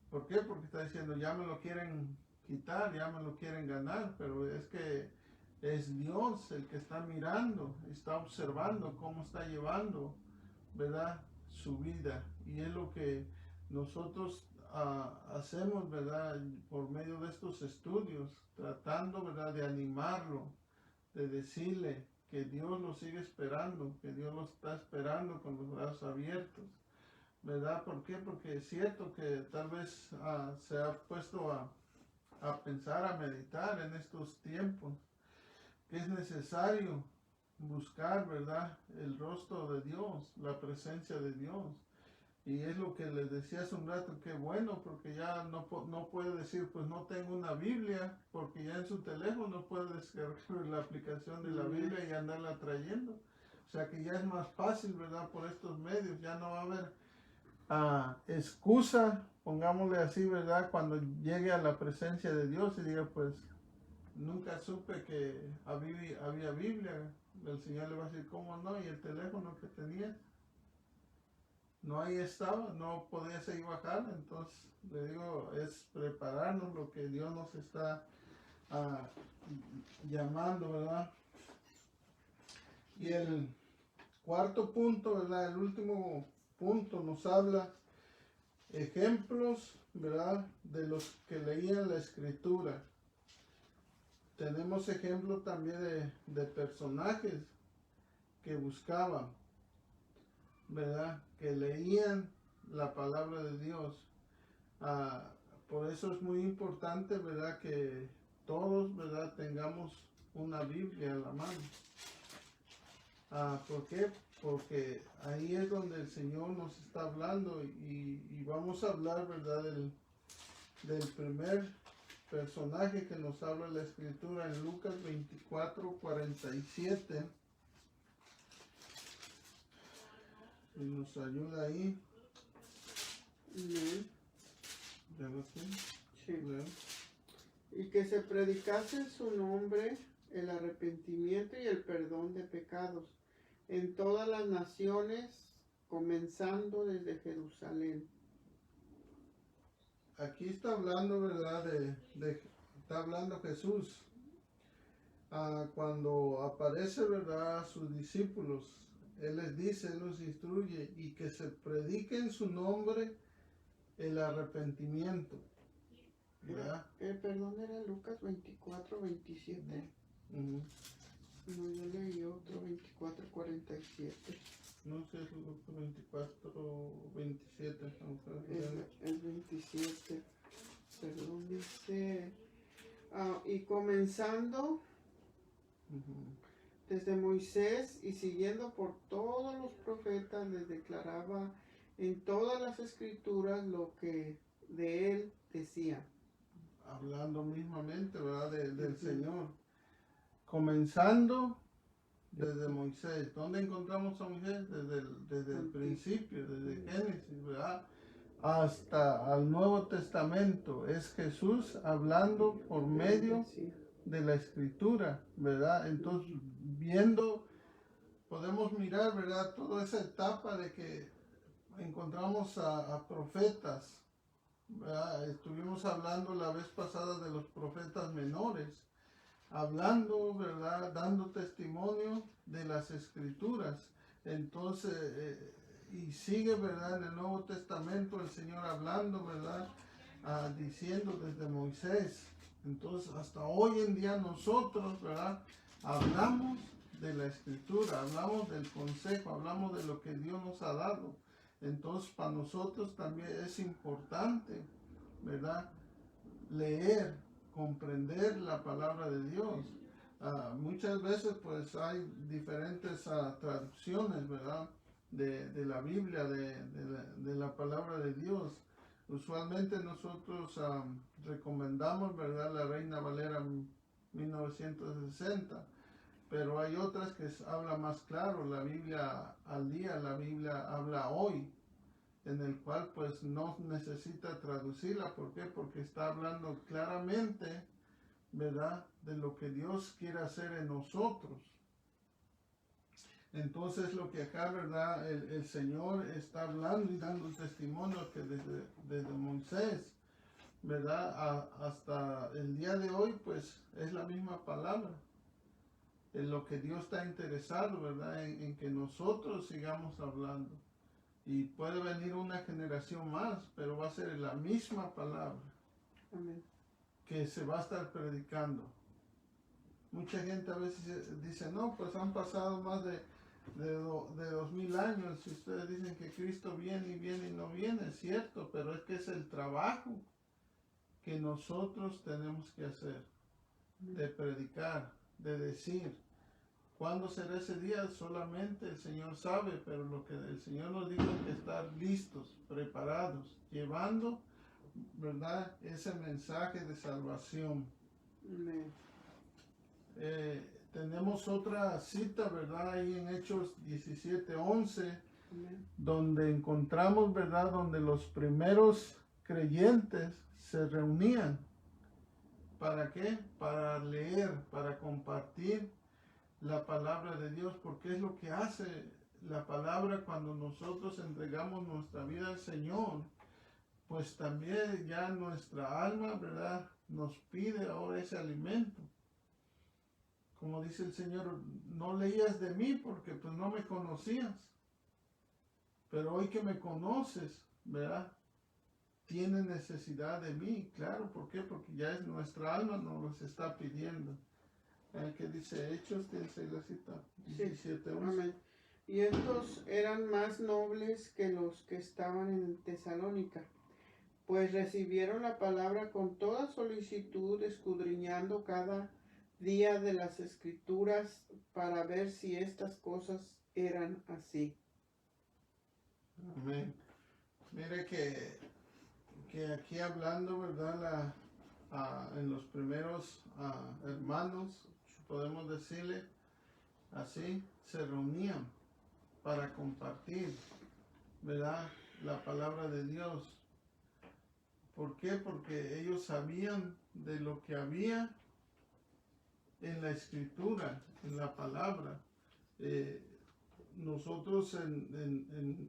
¿Por qué? Porque está diciendo, ya me lo quieren quitar, ya me lo quieren ganar, pero es que es Dios el que está mirando, está observando cómo está llevando, ¿verdad? Su vida. Y es lo que nosotros hacemos, ¿verdad? Por medio de estos estudios, tratando, ¿verdad? De animarlo, de decirle que Dios lo sigue esperando, que Dios lo está esperando con los brazos abiertos, ¿verdad? ¿Por qué? Porque es cierto que tal vez se ha puesto a pensar, a meditar en estos tiempos, que es necesario buscar, ¿verdad? El rostro de Dios, la presencia de Dios. Y es lo que les decía hace un rato, que bueno, porque ya no puede decir, pues no tengo una Biblia, porque ya en su teléfono puede descargar la aplicación de la Biblia y andarla trayendo. O sea que ya es más fácil, ¿verdad? Por estos medios, ya no va a haber excusa pongámosle así, ¿verdad? Cuando llegue a la presencia de Dios y diga, pues, nunca supe que había Biblia, el Señor le va a decir, ¿cómo no? Y el teléfono que tenías, no ahí estaba, no podía seguir bajar. Entonces, le digo, es prepararnos lo que Dios nos está llamando, ¿verdad? Y el cuarto punto, ¿verdad? El último punto nos habla ejemplos, ¿verdad? De los que leían la escritura. Tenemos ejemplos también de personajes que buscaban, ¿verdad? Que leían la palabra de Dios. Por eso es muy importante, ¿verdad? Que todos, ¿verdad? Tengamos una Biblia en la mano. ¿Por qué? Porque ahí es donde el Señor nos está hablando y vamos a hablar, ¿verdad? Del primer personaje que nos habla la escritura en Lucas 24:47. Y nos ayuda ahí. ¿Ya Sí. Y que se predicase en su nombre el arrepentimiento y el perdón de pecados en todas las naciones, comenzando desde Jerusalén. Aquí está hablando, ¿verdad? Está hablando Jesús. Cuando aparece, ¿verdad? A sus discípulos, Él les dice, Él los instruye y que se predique en su nombre el arrepentimiento. ¿Verdad? Perdón, era Lucas 24:27. Uh-huh. No, yo leí otro 24:47. No sé, es Lucas 24:27. Es 27. Perdón, dice. Y comenzando desde Moisés y siguiendo por todos los profetas, les declaraba en todas las escrituras lo que de él decía. Hablando mismamente, ¿verdad? Del Señor. Comenzando desde Moisés. ¿Dónde encontramos a Moisés? Desde el principio, desde Génesis, ¿verdad? Hasta al Nuevo Testamento. Es Jesús hablando por medio de la Escritura, ¿verdad? Entonces, podemos mirar, ¿verdad? Toda esa etapa de que encontramos a profetas, ¿verdad? Estuvimos hablando la vez pasada de los profetas menores, hablando, ¿verdad? Dando testimonio de las Escrituras. Entonces, y sigue, ¿verdad? En el Nuevo Testamento el Señor hablando, ¿verdad? Diciendo desde Moisés. Entonces, hasta hoy en día nosotros, ¿verdad? Hablamos de la Escritura, hablamos del consejo, hablamos de lo que Dios nos ha dado. Entonces, para nosotros también es importante, ¿verdad? Leer, comprender la palabra de Dios. Muchas veces, pues, hay diferentes traducciones, ¿verdad? De la Biblia, de la palabra de Dios. Usualmente nosotros recomendamos, ¿verdad? La Reina Valera 1960, pero hay otras que habla más claro, la Biblia al día, la Biblia habla hoy, en el cual pues no necesita traducirla. ¿Por qué? Porque está hablando claramente, ¿verdad? De lo que Dios quiere hacer en nosotros. Entonces lo que acá, ¿verdad? El Señor está hablando y dando testimonio que desde Moisés, ¿verdad? Hasta el día de hoy, pues es la misma palabra. En lo que Dios está interesado, ¿verdad? En que nosotros sigamos hablando. Y puede venir una generación más, pero va a ser la misma palabra. Amén. Que se va a estar predicando. Mucha gente a veces dice, no, pues han pasado más de 2000 años, y ustedes dicen que Cristo viene y no viene, es cierto, pero es que es el trabajo que nosotros tenemos que hacer, de predicar, de decir. ¿Cuándo será ese día? Solamente el Señor sabe, pero lo que el Señor nos dijo es que estar listos, preparados, llevando, ¿verdad? Ese mensaje de salvación. Amén. Tenemos otra cita, ¿verdad? Ahí en Hechos 17:11, Amén. donde encontramos, ¿verdad? Donde los primeros creyentes se reunían. ¿Para qué? Para leer, para compartir la palabra de Dios, porque es lo que hace la palabra cuando nosotros entregamos nuestra vida al Señor. Pues también ya nuestra alma, ¿verdad?, nos pide ahora ese alimento. Como dice el Señor, no leías de mí porque pues no me conocías. Pero hoy que me conoces, ¿verdad?, tiene necesidad de mí. Claro, ¿por qué? Porque ya es nuestra alma nos los está pidiendo. ¿Qué dice Hechos? ¿Tienes ahí la cita? 17, 11. Amén. Y estos eran más nobles que los que estaban en Tesalónica, pues recibieron la palabra con toda solicitud, escudriñando cada día de las Escrituras para ver si estas cosas eran así. Amén. Mire que aquí hablando, ¿verdad? En los primeros hermanos, podemos decirle así, se reunían para compartir, ¿verdad?, la palabra de Dios. ¿Por qué? Porque ellos sabían de lo que había en la escritura, en la palabra. Nosotros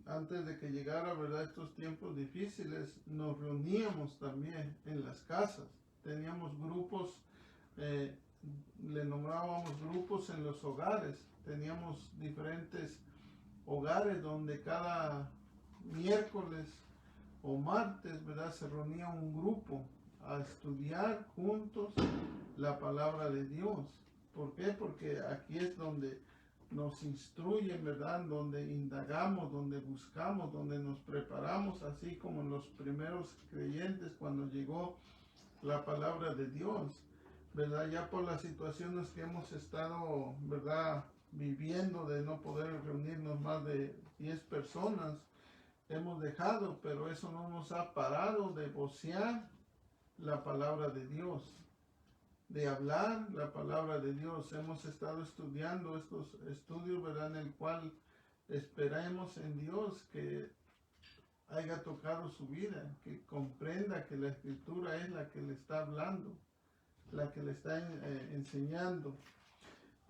antes de que llegara, ¿verdad?, estos tiempos difíciles, nos reuníamos también en las casas. Teníamos grupos, le nombrábamos grupos en los hogares. Teníamos diferentes hogares donde cada miércoles o martes, ¿verdad?, se reunía un grupo a estudiar juntos la palabra de Dios. ¿Por qué? Porque aquí es donde nos instruyen, ¿verdad?, donde indagamos, donde buscamos, donde nos preparamos, así como los primeros creyentes cuando llegó la palabra de Dios, ¿verdad? Ya por las situaciones que hemos estado, ¿verdad?, viviendo, de no poder reunirnos más de 10 personas, hemos dejado, pero eso no nos ha parado de vocear la palabra de Dios, de hablar la palabra de Dios. Hemos estado estudiando estos estudios, ¿verdad?, en el cual esperemos en Dios que haya tocado su vida, que comprenda que la escritura es la que le está hablando, la que le está enseñando.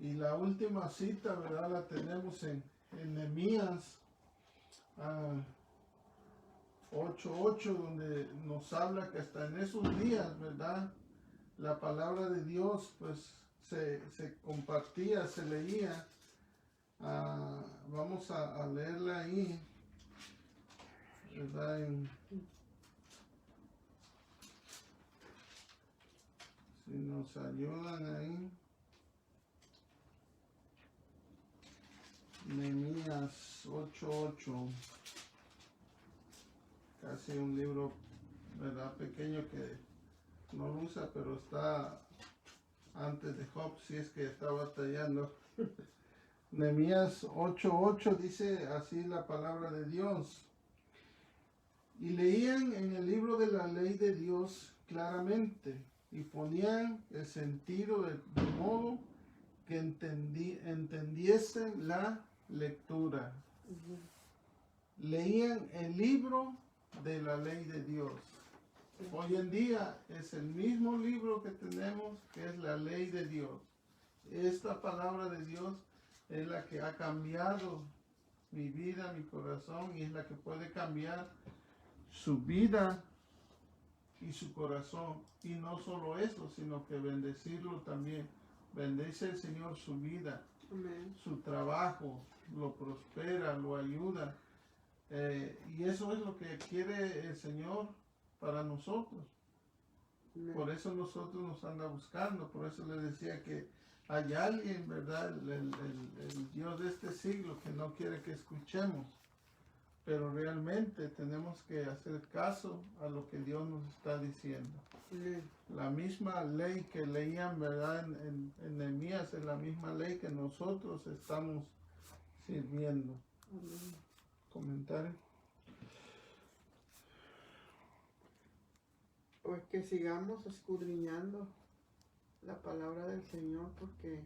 Y la última cita, ¿verdad?, la tenemos en Nehemías 8:8, donde nos habla que hasta en esos días, ¿verdad?, la palabra de Dios pues se compartía, se leía. Vamos a leerla ahí, ¿verdad? Si nos ayudan ahí. Nehemías 8:8. Casi un libro, ¿verdad?, pequeño que no lo usa, pero está antes de Job, si es que está batallando. Nehemías 8:8 dice así la palabra de Dios. Y leían en el libro de la ley de Dios claramente y ponían el sentido de modo que entendiesen la lectura. Leían el libro de la ley de Dios. Hoy en día es el mismo libro que tenemos, que es la ley de Dios. Esta palabra de Dios es la que ha cambiado mi vida, mi corazón, y es la que puede cambiar su vida y su corazón. Y no solo eso, sino que bendecirlo también. Bendice el Señor su vida, Amén. Su trabajo, lo prospera, lo ayuda. Y eso es lo que quiere el Señor para nosotros. Amén. Por eso nosotros nos anda buscando. Por eso le decía que hay alguien, ¿verdad?, el Dios de este siglo, que no quiere que escuchemos. Pero realmente tenemos que hacer caso a lo que Dios nos está diciendo. Amén. La misma ley que leían, ¿verdad?, en Nehemías es la misma ley que nosotros estamos sirviendo. Amén. ¿Comentario? Pues que sigamos escudriñando la palabra del Señor, porque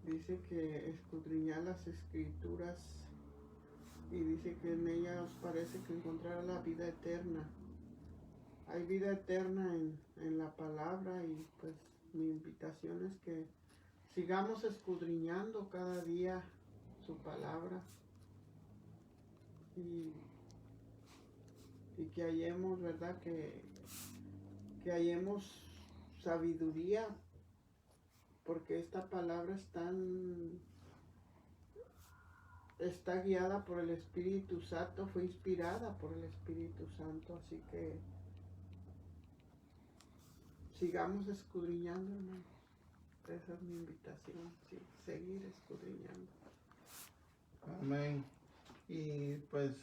dice que escudriñar las escrituras, y dice que en ella os parece que encontrará la vida eterna. hay vida eterna en la palabra, y pues mi invitación es que sigamos escudriñando cada día su palabra y que hallemos, ¿verdad? Que hallemos sabiduría, porque esta palabra está guiada por el Espíritu Santo, fue inspirada por el Espíritu Santo, así que sigamos escudriñando, hermano. Esa es mi invitación, sí, seguir escudriñando. Amén. Y pues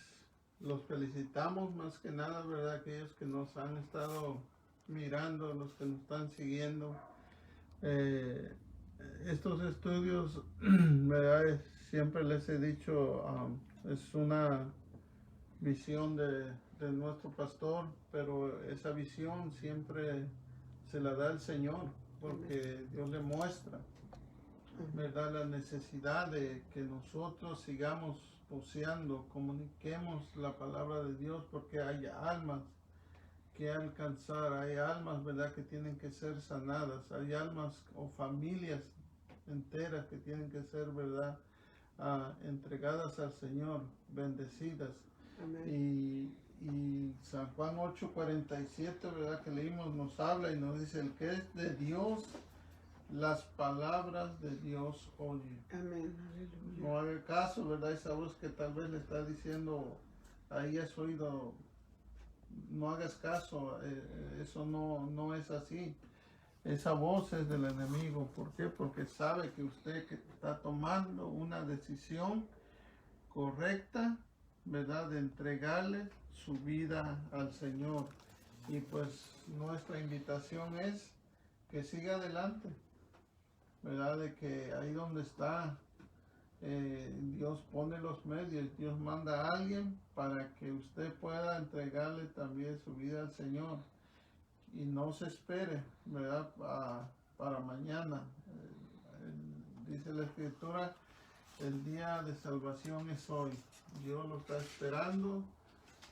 los felicitamos más que nada, ¿verdad? Aquellos que nos han estado mirando, los que nos están siguiendo. Estos estudios, ¿verdad? Siempre les he dicho, es una visión de nuestro pastor, pero esa visión siempre se la da el Señor, porque Dios le muestra, ¿verdad? La necesidad de que nosotros sigamos poseando, comuniquemos la palabra de Dios, porque hay almas que alcanzar, hay almas, ¿verdad?, que tienen que ser sanadas, hay almas o familias enteras que tienen que ser, ¿verdad?, entregadas al Señor, bendecidas. Amén. Y San Juan 8:47, ¿verdad?, que leímos, nos habla y nos dice: el que es de Dios, las palabras de Dios oye. Amén, aleluya. No haga caso, ¿verdad?, esa voz que tal vez le está diciendo: ahí has oído, no hagas caso, eso no es así. Esa voz es del enemigo. ¿Por qué? Porque sabe que usted que está tomando una decisión correcta, ¿verdad?, de entregarle su vida al Señor. Y pues nuestra invitación es que siga adelante, ¿verdad?, de que ahí donde está, Dios pone los medios, Dios manda a alguien para que usted pueda entregarle también su vida al Señor. Y no se espere, ¿verdad?, para mañana. Dice la Escritura, el día de salvación es hoy. Dios lo está esperando,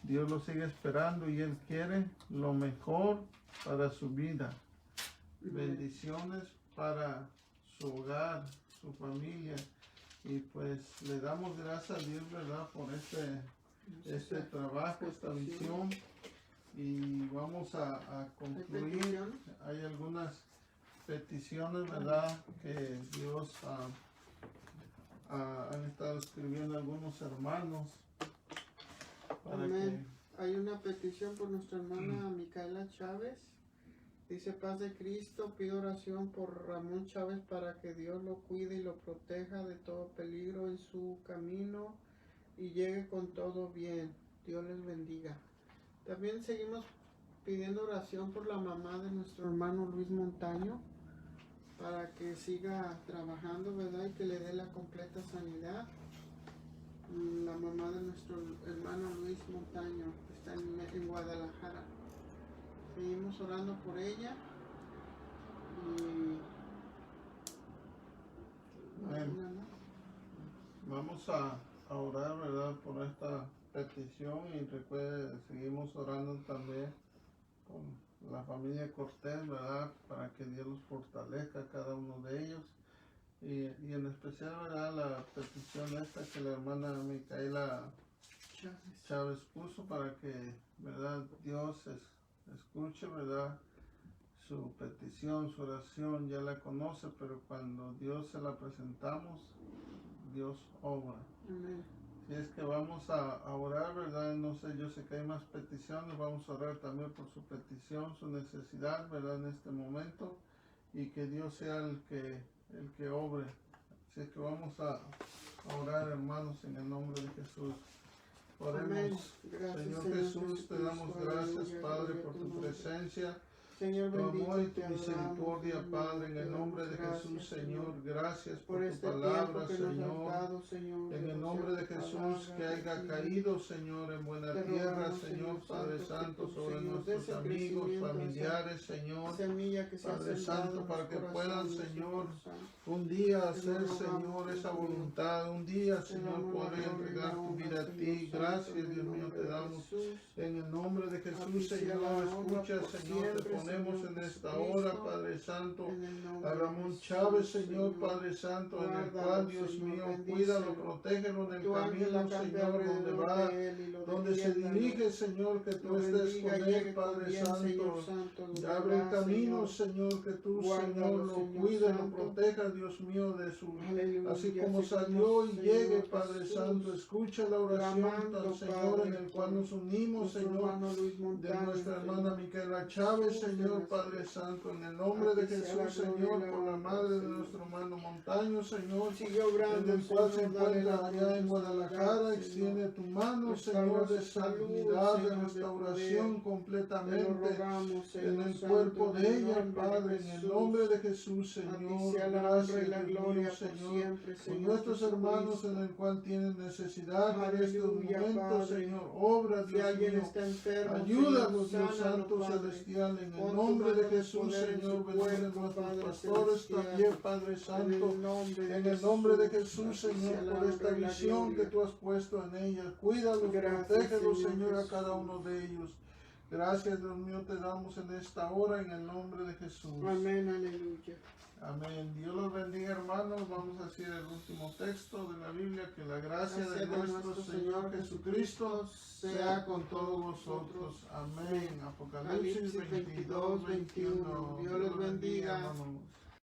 Dios lo sigue esperando, y Él quiere lo mejor para su vida. Bendiciones para su hogar, su familia. Y pues le damos gracias a Dios, ¿verdad?, por este trabajo, esta visión. Y vamos a concluir. Hay algunas peticiones, ¿verdad?, que Dios han estado escribiendo algunos hermanos. Amén. Hay una petición por nuestra hermana Micaela Chávez. Dice: paz de Cristo, pido oración por Ramón Chávez para que Dios lo cuide y lo proteja de todo peligro en su camino y llegue con todo bien. Dios les bendiga. También seguimos pidiendo oración por la mamá de nuestro hermano Luis Montaño, para que siga trabajando, ¿verdad?, y que le dé la completa sanidad. La mamá de nuestro hermano Luis Montaño está en Guadalajara. Seguimos orando por ella. Y vamos a orar, ¿verdad?, por esta petición. Y recuerde, seguimos orando también por la familia Cortés, ¿verdad?, para que Dios los fortalezca a cada uno de ellos. Y en especial, ¿verdad?, la petición esta que la hermana Micaela Chávez puso, para que, ¿verdad?, Dios escuche, ¿verdad?, su petición, su oración. Ya la conoce, pero cuando Dios se la presentamos, Dios obra. Amén. Si es que vamos a orar, ¿verdad? No sé, yo sé que hay más peticiones. Vamos a orar también por su petición, su necesidad, ¿verdad?, en este momento. Y que Dios sea el que obre. Así es que vamos a orar, hermanos, en el nombre de Jesús. Oremos. Gracias, Señor Jesús, te damos gracias, Padre, por tu presencia. Señor tu bendito, amor y tu te adoramos, misericordia, Dios Padre, mío, en el te nombre de damos Jesús, gracias, Señor. Gracias por por tu este palabra, tiempo que nos Señor. has dado, Señor, En el de nombre de rociar tu Jesús, palabra, que haya Dios mío. caído, Señor, en buena Te tierra, rogamos, Señor, Padre que Santo, tú, sobre Señor, des nuestros el amigos, crecimiento, familiares, Señor. semilla que se ha Padre sembrado Santo, en para los que puedan, corazones, Señor, Santo. un día Te lo hacer, rogamos, Señor, Dios esa mío. voluntad, un día, Te Señor, damos la poder gloria y entregar la tu honra, vida a Señor ti. Santo, Gracias, en el Dios mío, nombre te de damos. Jesús. En el nombre de A ti Jesús, sea Señor, la honra escucha, por Señor, te siempre, ponemos Señor en esta Jesucristo. hora, Padre Santo, En el nombre a de Ramón Jesús, Chávez, Señor, Padre Santo, en el Guárdalo, cual, Dios Señor, mío, bendícelo. cuídalo, protégelo en el Tu ángel camino, acampe Señor, donde alrededor va, de él y lo donde se defienda, dirige, Señor, que tú lo estés bendiga, con él, llegue con Padre bien, Señor Santo. Santo, donde Abre el va, camino, Señor. Señor, que tú, Guárdalo, Señor, lo Señor cuide, lo Santo. proteja, Dios mío, de su... Aleluya, Así como así salió y Señor llegue, Padre Jesús, Santo, escucha la oración clamando, del Señor, Padre, en el cual nos unimos, nuestro Señor, hermano Luis de Montaño, nuestra Señor. hermana Micaela Chávez, Jesús de Señor, Nazaret. Padre Santo, en el nombre de A ti sea la Jesús, gloria y Señor, la por la honra, madre de Señor. nuestro hermano Montaño, Señor, Sigue obrando, en el cual se Señor, dale encuentra la allá gloria, en Guadalajara, Señor. extiende tu mano, Restaura Señor, de su salud, sanidad, de Señor, de restauración poder. Te lo completamente rogamos, Señor en el Santo, cuerpo en de el ella, nombre de Padre, en el Jesús. nombre de Jesús, A ti Señor. sea la honra Gracias, y la Dios gloria mío, por Señor, siempre, por Señor nuestros hermanos Jesucristo. en el cual tienen necesidad en estos Aleluya, momentos, Padre. Señor. Obra, Si Dios alguien mío. está enfermo, Ayúdanos, Señor, Dios sánalo, Santo Padre. Celestial, en Pon el tu nombre de mano de Jesús, poder en Señor. su Bendice a cuerpo, nuestros Padre pastores celestial. también, Padre En Santo. el nombre de En el nombre de Jesús, Jesús, a ti Señor, sea la por esta honra y la visión que gloria. tú has puesto en ella. Cuídalos, Gracias, protégelos, Señor Señor, a Jesús. cada uno de ellos. Gracias, Dios mío, te damos en esta hora en el nombre de Jesús. Amén, aleluya. Amén. Dios los bendiga, hermanos. Vamos a decir el último texto de la Biblia. Que la gracia de nuestro Señor Jesucristo sea con todos vosotros. Amén. Apocalipsis 22, 21. Dios los bendiga. hermanos.